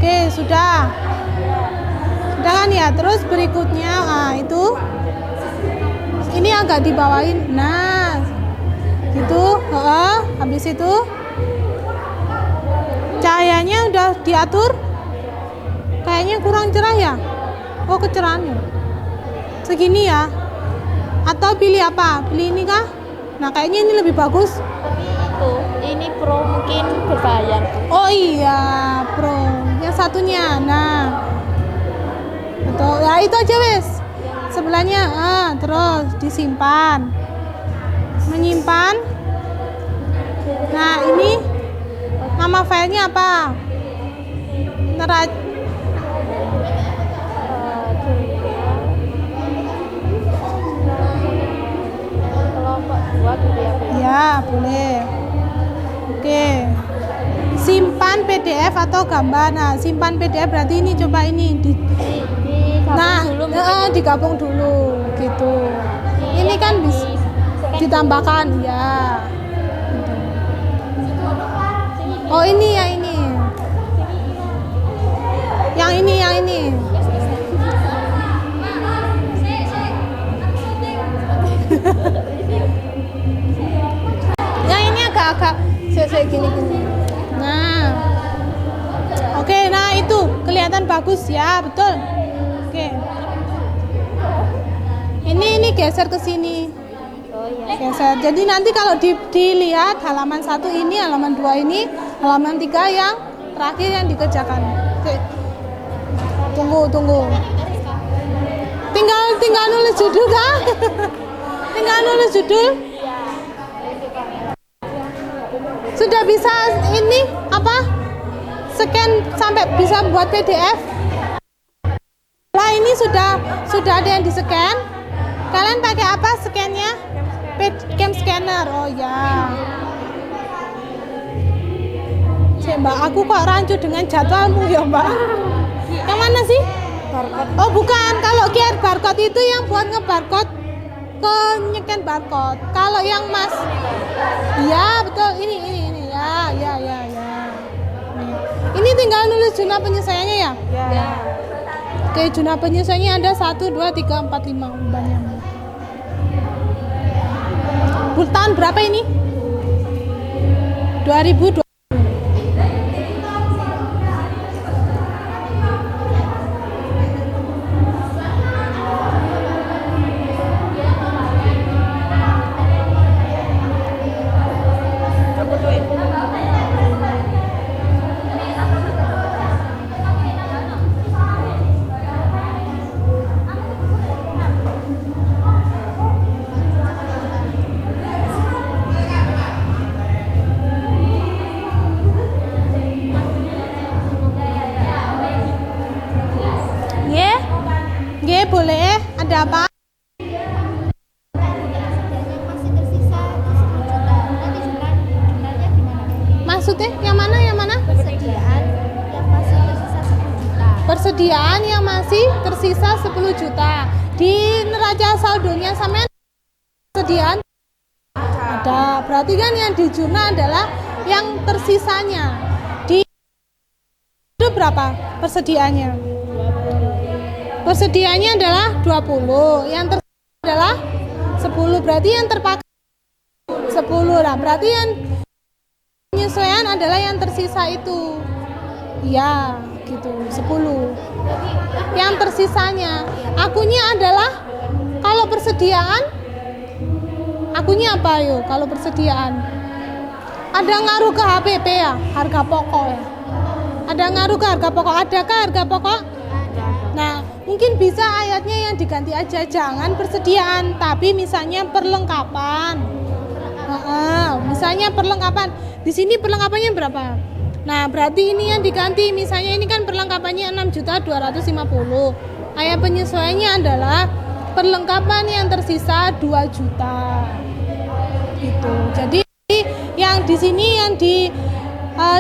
Oke, sudah kan ya. Terus berikutnya, itu ini agak dibawain. Nah, gitu. Habis itu cahayanya udah diatur. Kayaknya kurang cerah ya. Oh, kecerahannya segini ya. Atau pilih apa? Pilih ini kah? Nah, kayaknya ini lebih bagus. Tapi ini pro mungkin berbayar. Oh iya, pro. Yang satunya. Nah, betul. Ya itu aja wes. Sebelahnya, terus disimpan. Menyimpan. Nah, ini nama filenya apa? Kelompok 2 gitu ya. Ya, boleh. Oke. Simpan PDF atau gambar. Nah, simpan PDF berarti ini coba ini digabung dulu gitu. Ini kan bisa ditambahkan ya. Oh, ini ya ini. Yang ini. Yang ini agak agak gini. Nah, oke, nah itu kelihatan bagus ya, betul. Oke, ini geser ke sini. Oh iya. Geser. Jadi nanti kalau dilihat halaman 1 ini, halaman 2 ini, halaman 3 yang terakhir yang dikerjakan. Oke. Tunggu. Tinggal nulis judul kah? Tinggal nulis judul. Sudah bisa ini apa? Scan sampai bisa buat PDF. Lah ini sudah ada yang di-scan. Kalian pakai apa scan-nya? Cam scanner. Oh ya. Mbak, aku kok rancu dengan jadwalmu ya, Mbak. Yang mana sih? Barcode. Oh bukan, kalau QR barcode itu yang buat ngebarcode ke nyekan barcode. Kalau yang Mas, iya betul, ini ya. Ini tinggal nulis jurnal penyesuaiannya ya? Ya. Oke, jurnal penyesuaiannya ada 1, 2, 3, 4, 5 banyak. Tahun berapa ini? 2020. Boleh, ada apa? Masih tersisa 10 juta. Nanti jurnalnya gimana? Maksudnya yang mana? Persediaan yang masih tersisa 10 juta. Persediaan yang masih tersisa 10 juta. Di neraca saldonya sampean persediaan ada. Berarti kan yang di jurnal adalah yang tersisanya. Di itu berapa persediaannya? Persediaannya adalah 20, yang tersisa adalah 10, berarti yang terpakai 10 lah, berarti yang penyesuaian adalah yang tersisa itu. Ya, gitu, 10. Yang tersisanya, akunya adalah kalau persediaan, akunya apa yuk? Kalau persediaan, ada ngaruh ke HPP ya, harga pokok ya. Ada ngaruh ke harga pokok, adakah harga pokok? Nah, mungkin bisa ayatnya yang diganti aja, jangan persediaan, tapi misalnya perlengkapan. Misalnya perlengkapan. Di sini perlengkapannya berapa? Nah, berarti ini yang diganti. Misalnya ini kan perlengkapannya 6.250.000. Ayat penyesuaiannya adalah perlengkapan yang tersisa 2 juta. Gitu. Jadi yang di sini yang di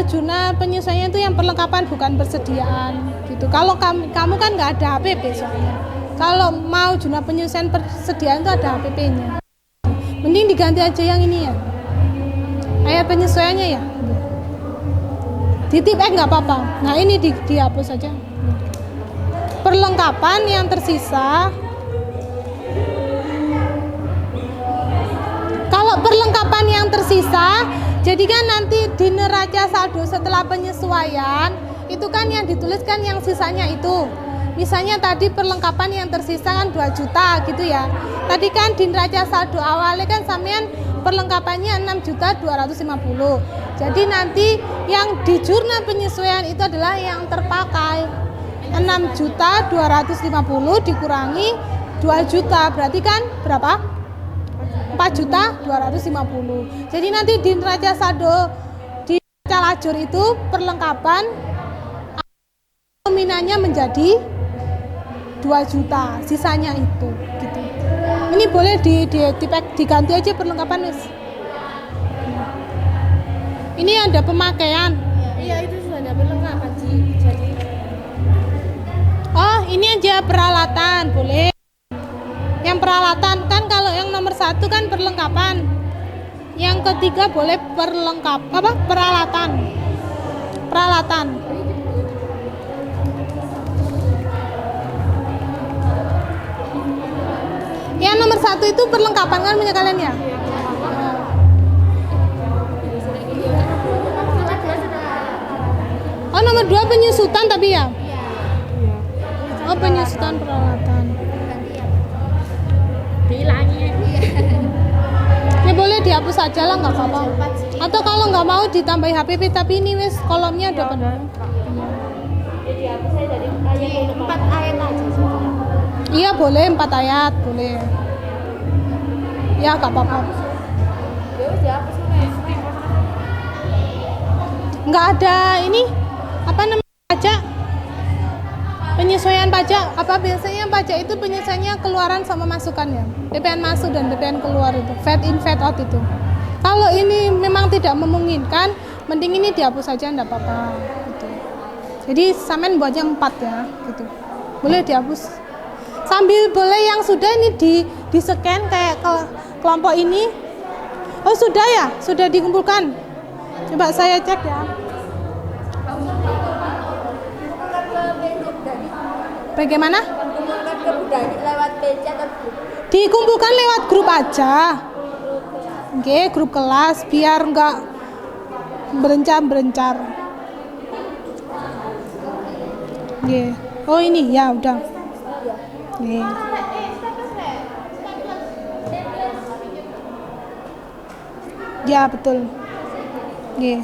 jurnal penyesuaian itu yang perlengkapan bukan persediaan gitu. Kalau kamu kan nggak ada HPP soalnya. Kalau mau jurnal penyesuaian persediaan itu ada HPP-nya. Mending diganti aja yang ini ya. Ayat penyesuaiannya ya. Di tip X nggak apa-apa. Nah ini dihapus saja. Perlengkapan yang tersisa. Kalau perlengkapan yang tersisa, jadi kan nanti di neraca saldo setelah penyesuaian itu kan yang dituliskan yang sisanya itu. Misalnya tadi perlengkapan yang tersisa kan 2 juta gitu ya. Tadi kan di neraca saldo awalnya kan sampean perlengkapannya 6.250.000. Jadi nanti yang di jurnal penyesuaian itu adalah yang terpakai 6.250.000 dikurangi 2 juta. Berarti kan berapa? 4.250.000. Jadi nanti di neraca saldo di neraca lajur itu perlengkapan nominalnya menjadi 2 juta, sisanya itu gitu. Ini boleh diganti aja perlengkapan Miss. Ini ada pemakaian. Iya, itu sudah ada perlengkapan sih. Jadi oh, ini aja peralatan, boleh. Yang peralatan kan kalau yang nomor 1 kan perlengkapan. Yang ketiga boleh peralatan. Yang nomor 1 itu perlengkapan kan punya kalian ya? kedua penyusutan tapi ya. Iya. Oh, penyusutan peralatan. Ganti ya. Dihilangi. Ya boleh dihapus aja lah, nggak apa-apa. Cepat sih. Atau kalau nggak mau ditambahi HPP, tapi ini wes kolomnya udah penuh. Jadi aku saya dari ayat 4 ayat aja sudah. Iya boleh 4 ayat, boleh. Ya nggak apa-apa. ya wis dihapus wis. Nggak ada ini apa namanya pajak, penyesuaian pajak. Apa biasanya pajak itu penyesuaiannya keluaran sama masukan ya, PPN masuk dan PPN keluar itu, VAT in VAT out itu. Kalau ini memang tidak memungkinkan, mending ini dihapus saja, enggak apa-apa gitu. Jadi sampean buatnya 4 ya gitu, boleh dihapus sambil boleh yang sudah ini di scan kayak kelompok ini. Oh sudah ya, sudah dikumpulkan. Coba saya cek ya. Bagaimana? Kumpulkan ke budaya lewat PC atau grup. Dikumpulkan lewat grup aja. Oke, grup kelas biar enggak berencar-berencar. Oke. Oh ini ya udah. Oke. Ya betul. Oke.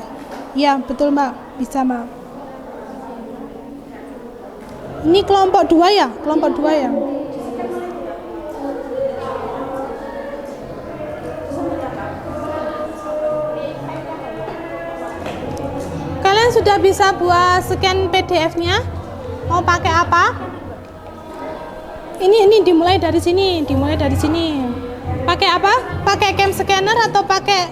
Ya betul Mbak, bisa Mbak. Ini kelompok 2 ya? Kelompok 2 ya? Kalian sudah bisa buat scan PDF-nya? Mau pakai apa? Ini dimulai dari sini, Pakai apa? Pakai cam scanner atau pakai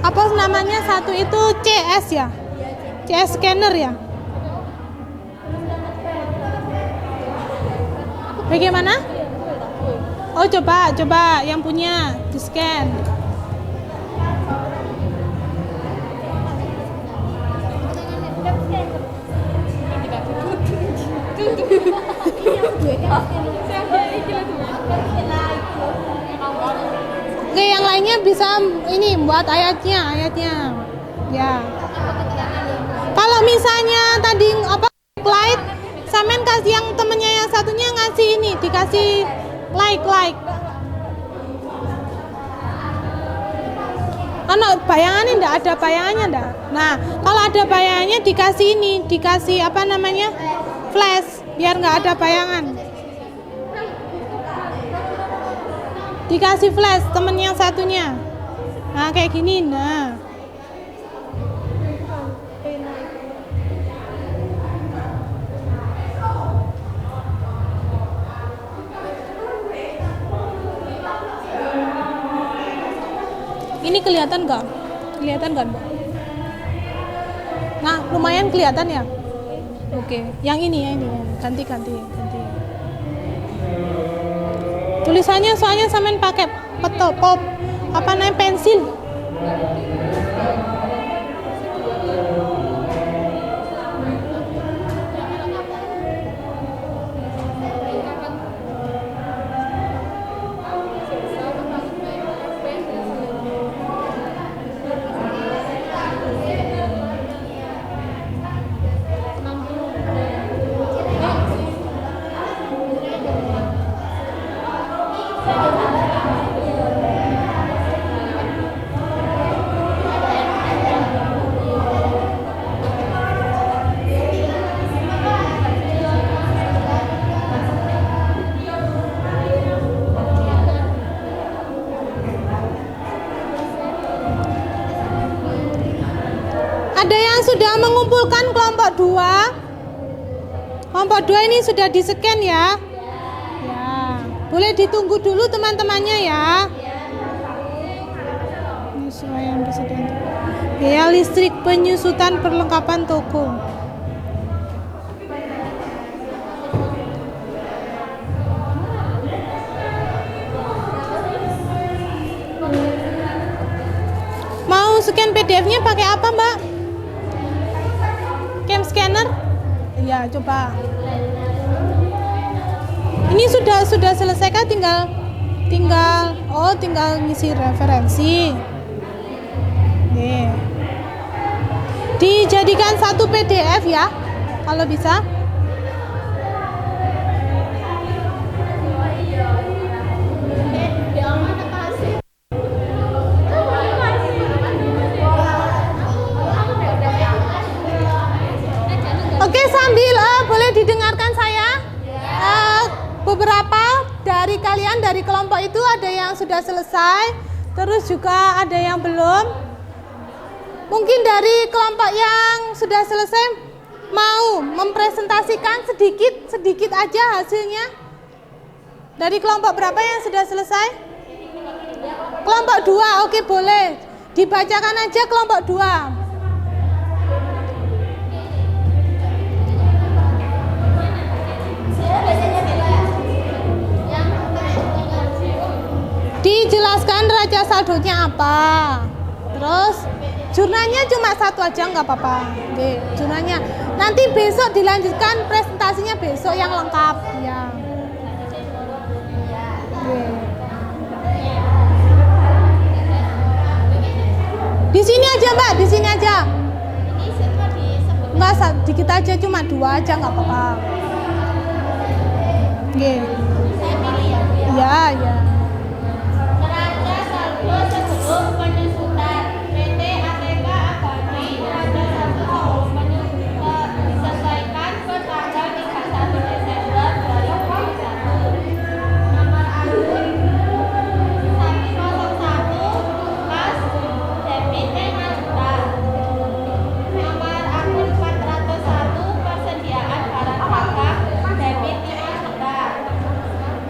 apa namanya satu itu CS ya? CS scanner ya? Bagaimana? Oh coba yang punya di scan. Oke, yang lainnya bisa ini buat ayatnya. Ya. Kalau misalnya tadi apa like, sampean kasih yang temennya yang satunya ngasih ini, dikasih like. Karena bayangannya enggak ada bayangannya enggak. Nah, kalau ada bayangannya dikasih apa namanya? Flash biar enggak ada bayangan. Dikasih flash temen yang satunya. Nah, kayak gini. Nah. Ini kelihatan nggak? Kelihatan nggak, Mbak? Nah, lumayan kelihatan ya. Oke, yang ini. Ganti. Tulisannya soalnya sampean pakai pop apa namanya pensil. Ada yang sudah mengumpulkan kelompok 2? Kelompok 2 ini sudah di-scan ya? Ya. Boleh ditunggu dulu teman-temannya ya. Penyesuaian presiden. Biaya listrik penyusutan perlengkapan toko. Mau scan PDF-nya pakai apa, Mbak? Cam scanner? Iya, coba. Ini sudah selesai kah? Tinggal ngisi referensi. Nih. Dijadikan satu PDF ya. kalau bisa. Oke, sambil boleh didengarkan saya. Beberapa dari kalian dari kelompok itu ada yang sudah selesai, terus juga ada yang belum. Mungkin dari kelompok yang sudah selesai mau mempresentasikan sedikit aja hasilnya. Dari kelompok berapa yang sudah selesai? Kelompok 2, oke boleh. Dibacakan aja kelompok 2. Dijelaskan raja saldonya apa. Terus jurnalnya cuma satu aja nggak apa-apa. Oke, jurnalnya. Nanti besok dilanjutkan presentasinya besok yang lengkap ya. Oke. Di sini aja Mbak, di sini aja. Mbak, dikit aja cuma 2 aja nggak apa-apa. Oke. Ya, ya. Neraca saldo sebelum penyusutan PT ATK Abadi neraca saldo sebelum penyusutan disesuaikan per tanggal 31 Desember 2021. Nomor akun 101 kas debit 5 juta. Nomor akun 401 persediaan barang dagang debit 5 juta.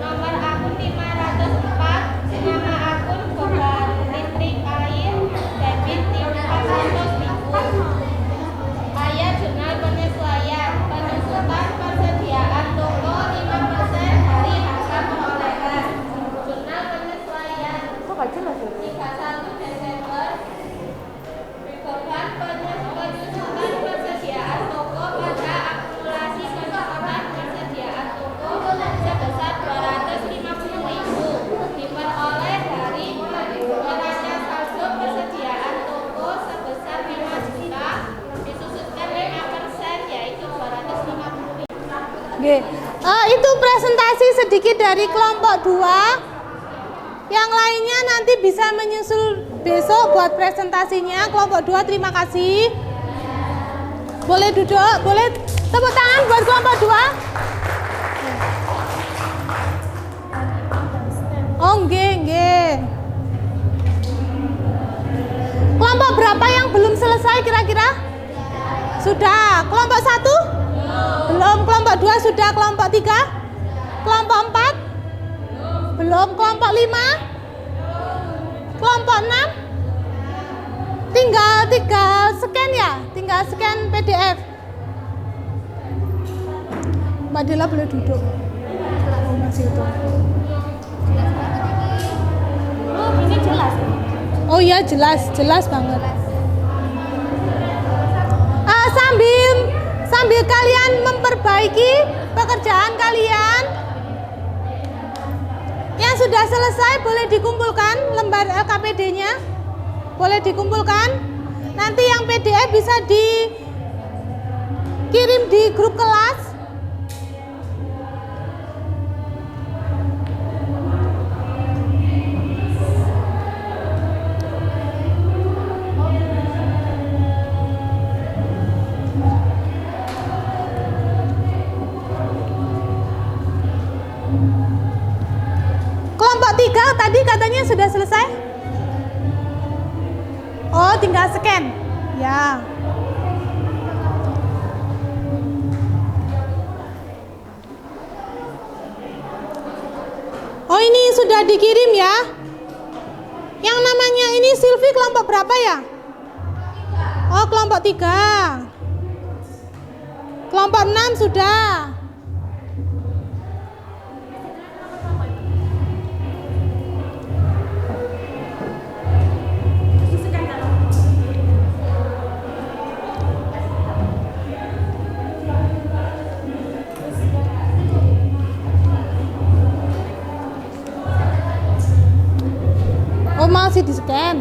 Nomor akun 504 nama akun beban listrik air debit 400.000. Ayat jurnal penyesuaian penyusutan persediaan toko 5% dari harga perolehan. Jurnal penyesuaian 31 Desember. Beban penyusutan persediaan toko pada akumulasi penyusutan persediaan toko sebesar 250.000 diperoleh dari neraca saldo persediaan toko sebesar 5 juta disusutkan 5% yaitu 250.000. Oke. Itu presentasi sedikit dari kelompok 2. Yang lainnya nanti bisa menyusul besok buat presentasinya. Kelompok 2 terima kasih. Boleh duduk, boleh tepuk tangan buat kelompok 2. Oh, nggih. Kelompok berapa yang belum selesai kira-kira? Sudah. Kelompok 1? Belum. Kelompok 2 sudah. Kelompok 3? Kelompok 4? Belum. Kelompok 5? Kelompok 6? Tinggal scan ya? Tinggal scan PDF. Mbak Dela boleh duduk. Oh, masih itu. Oh, ini jelas. Oh iya, jelas banget. Sambil kalian memperbaiki pekerjaan kalian yang sudah selesai, boleh dikumpulkan lembar LKPD-nya, boleh dikumpulkan. Nanti yang PDF bisa dikirim di grup kelas. Kelompok 3 tadi katanya sudah selesai? Oh, tinggal scan. Ya. Oh, ini sudah dikirim ya. Yang namanya ini Silvi kelompok berapa ya? Oh, kelompok 3. Kelompok 6 sudah. Oh, masih di scan.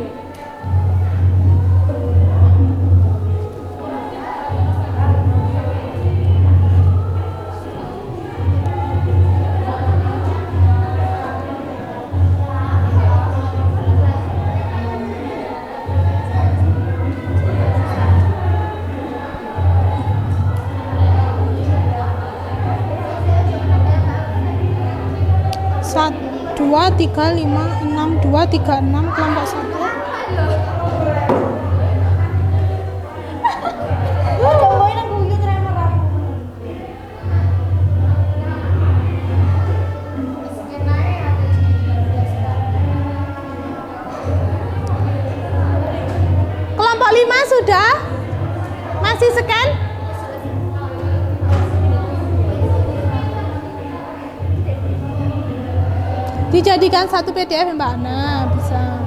2, 3, 5, 6, 2, 3, 6 kelompok 1. Kelompok 5 sudah? Masih scan? Dijadikan satu PDF Mbak. Nah, bisa.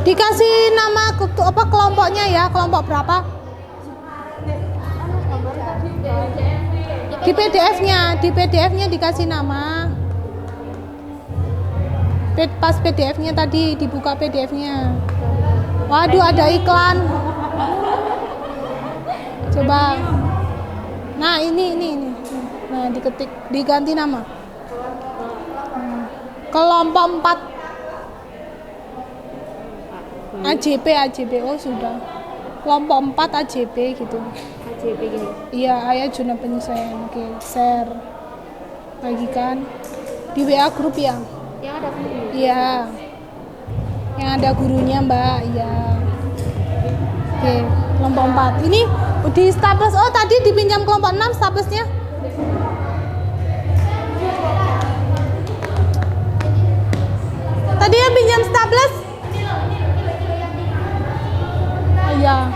Dikasih nama apa kelompoknya ya? Kelompok berapa? Di PDF-nya dikasih nama. Pas PDF-nya tadi dibuka PDF-nya. Waduh, ada iklan. Coba. Nah, ini. Nah, diketik, diganti nama. Kelompok 4. AJP. Oh, sudah. Kelompok 4 AJP gitu. AJP gini. Iya, ayat zona penyesuaian. Oke, share. Bagikan di WA grup ya. Yang ada guru. Iya. Yang ada gurunya, Mbak. Iya. Oke, kelompok 4. Ini di staples. Oh, tadi dipinjam kelompok 6 staplesnya. Tadi yang pinjam staples. Oh iya.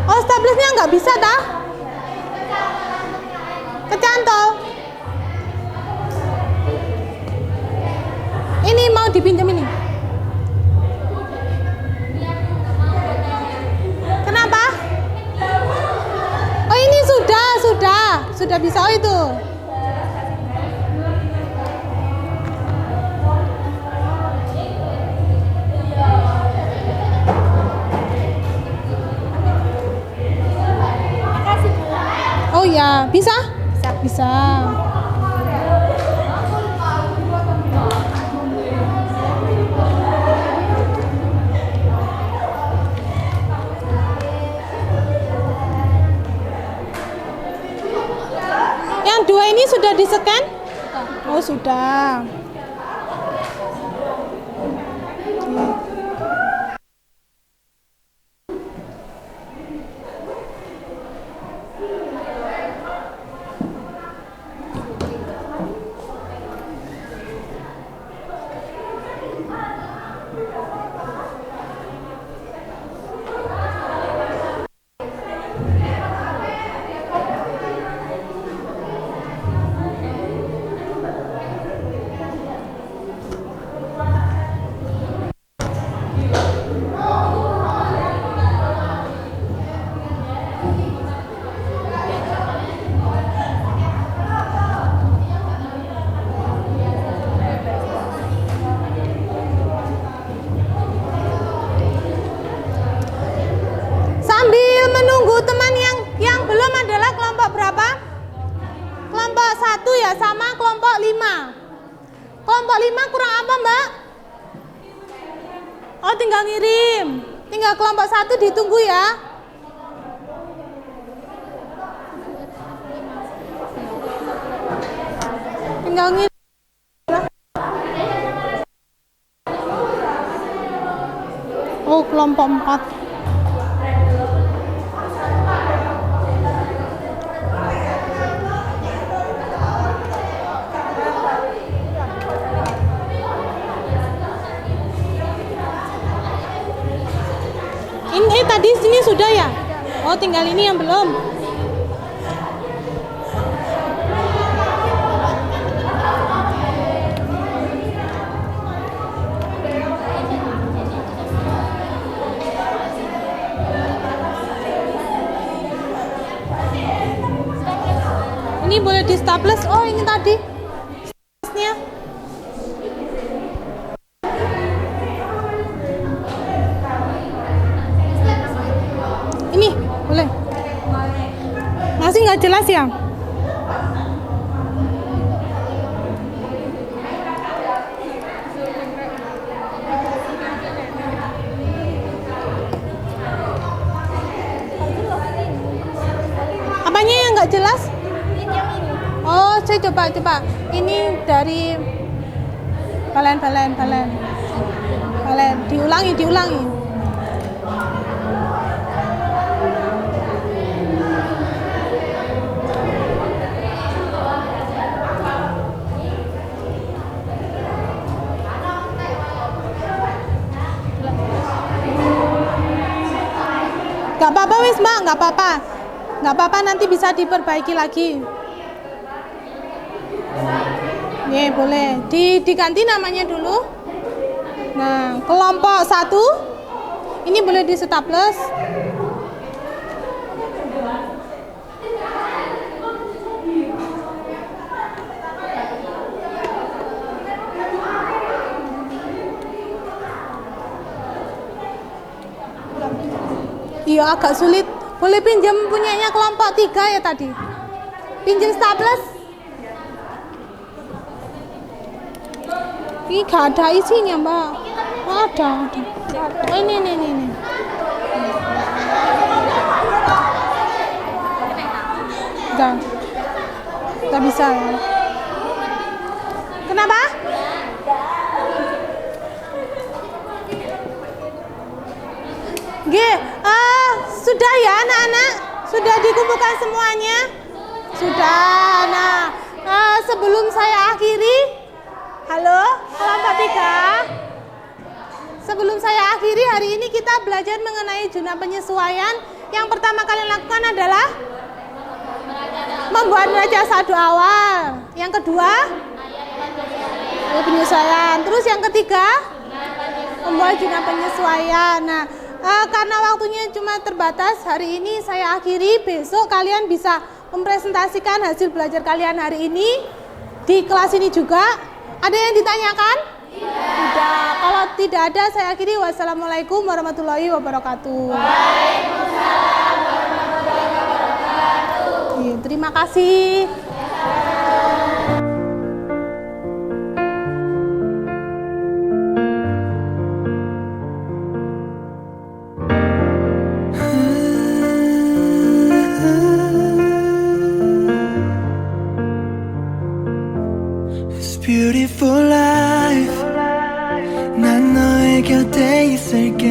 Oh, staplesnya nggak bisa dah. Kecantol. Ini mau dipinjam ini. Kenapa? Oh, ini sudah bisa. Oh, itu. Oh ya, bisa? Bisa. Yang 2 ini sudah di-scan? Oh, sudah. Sama kelompok 5. Kelompok 5 kurang apa, Mbak? Oh, tinggal ngirim. Tinggal kelompok 1 ditunggu ya. Tinggal ngirim. Oh, kelompok 4. Ini tadi sini sudah ya? Oh, tinggal ini yang belum. Ini boleh di staples. Oh, ini tadi. Staplesnya. Ini boleh. Masih nggak jelas ya? saya coba. Ini dari Balen. Diulangi. Gak apa-apa wis Mbak, gak apa-apa, nanti bisa diperbaiki lagi. Nih boleh, diganti namanya dulu. Nah, kelompok 1 ini boleh di staples. Iya agak sulit. Boleh pinjam punyanya kelompok 3 ya tadi. Pinjam staples. Ini gak ada isinya Mbak. Ada. Oh, ini. Gak bisa ya. Kenapa? Sudah ya anak-anak? Sudah dikumpulkan semuanya? Sudah. Nah, sebelum saya akhiri, halo kelompok 3. Sebelum saya akhiri, hari ini kita belajar mengenai zona penyesuaian. Yang pertama kalian lakukan adalah membuat neraca saldo awal. Yang kedua, penyesuaian. Terus yang ketiga, membuat zona penyesuaian. Nah, karena waktunya cuma terbatas, hari ini saya akhiri. Besok kalian bisa mempresentasikan hasil belajar kalian hari ini di kelas ini juga. Ada yang ditanyakan? Tidak. Kalau tidak ada, saya akhiri. Wassalamualaikum warahmatullahi wabarakatuh. Waalaikumsalam warahmatullahi wabarakatuh. Terima kasih. Beautiful life 난 너의 곁에 있을게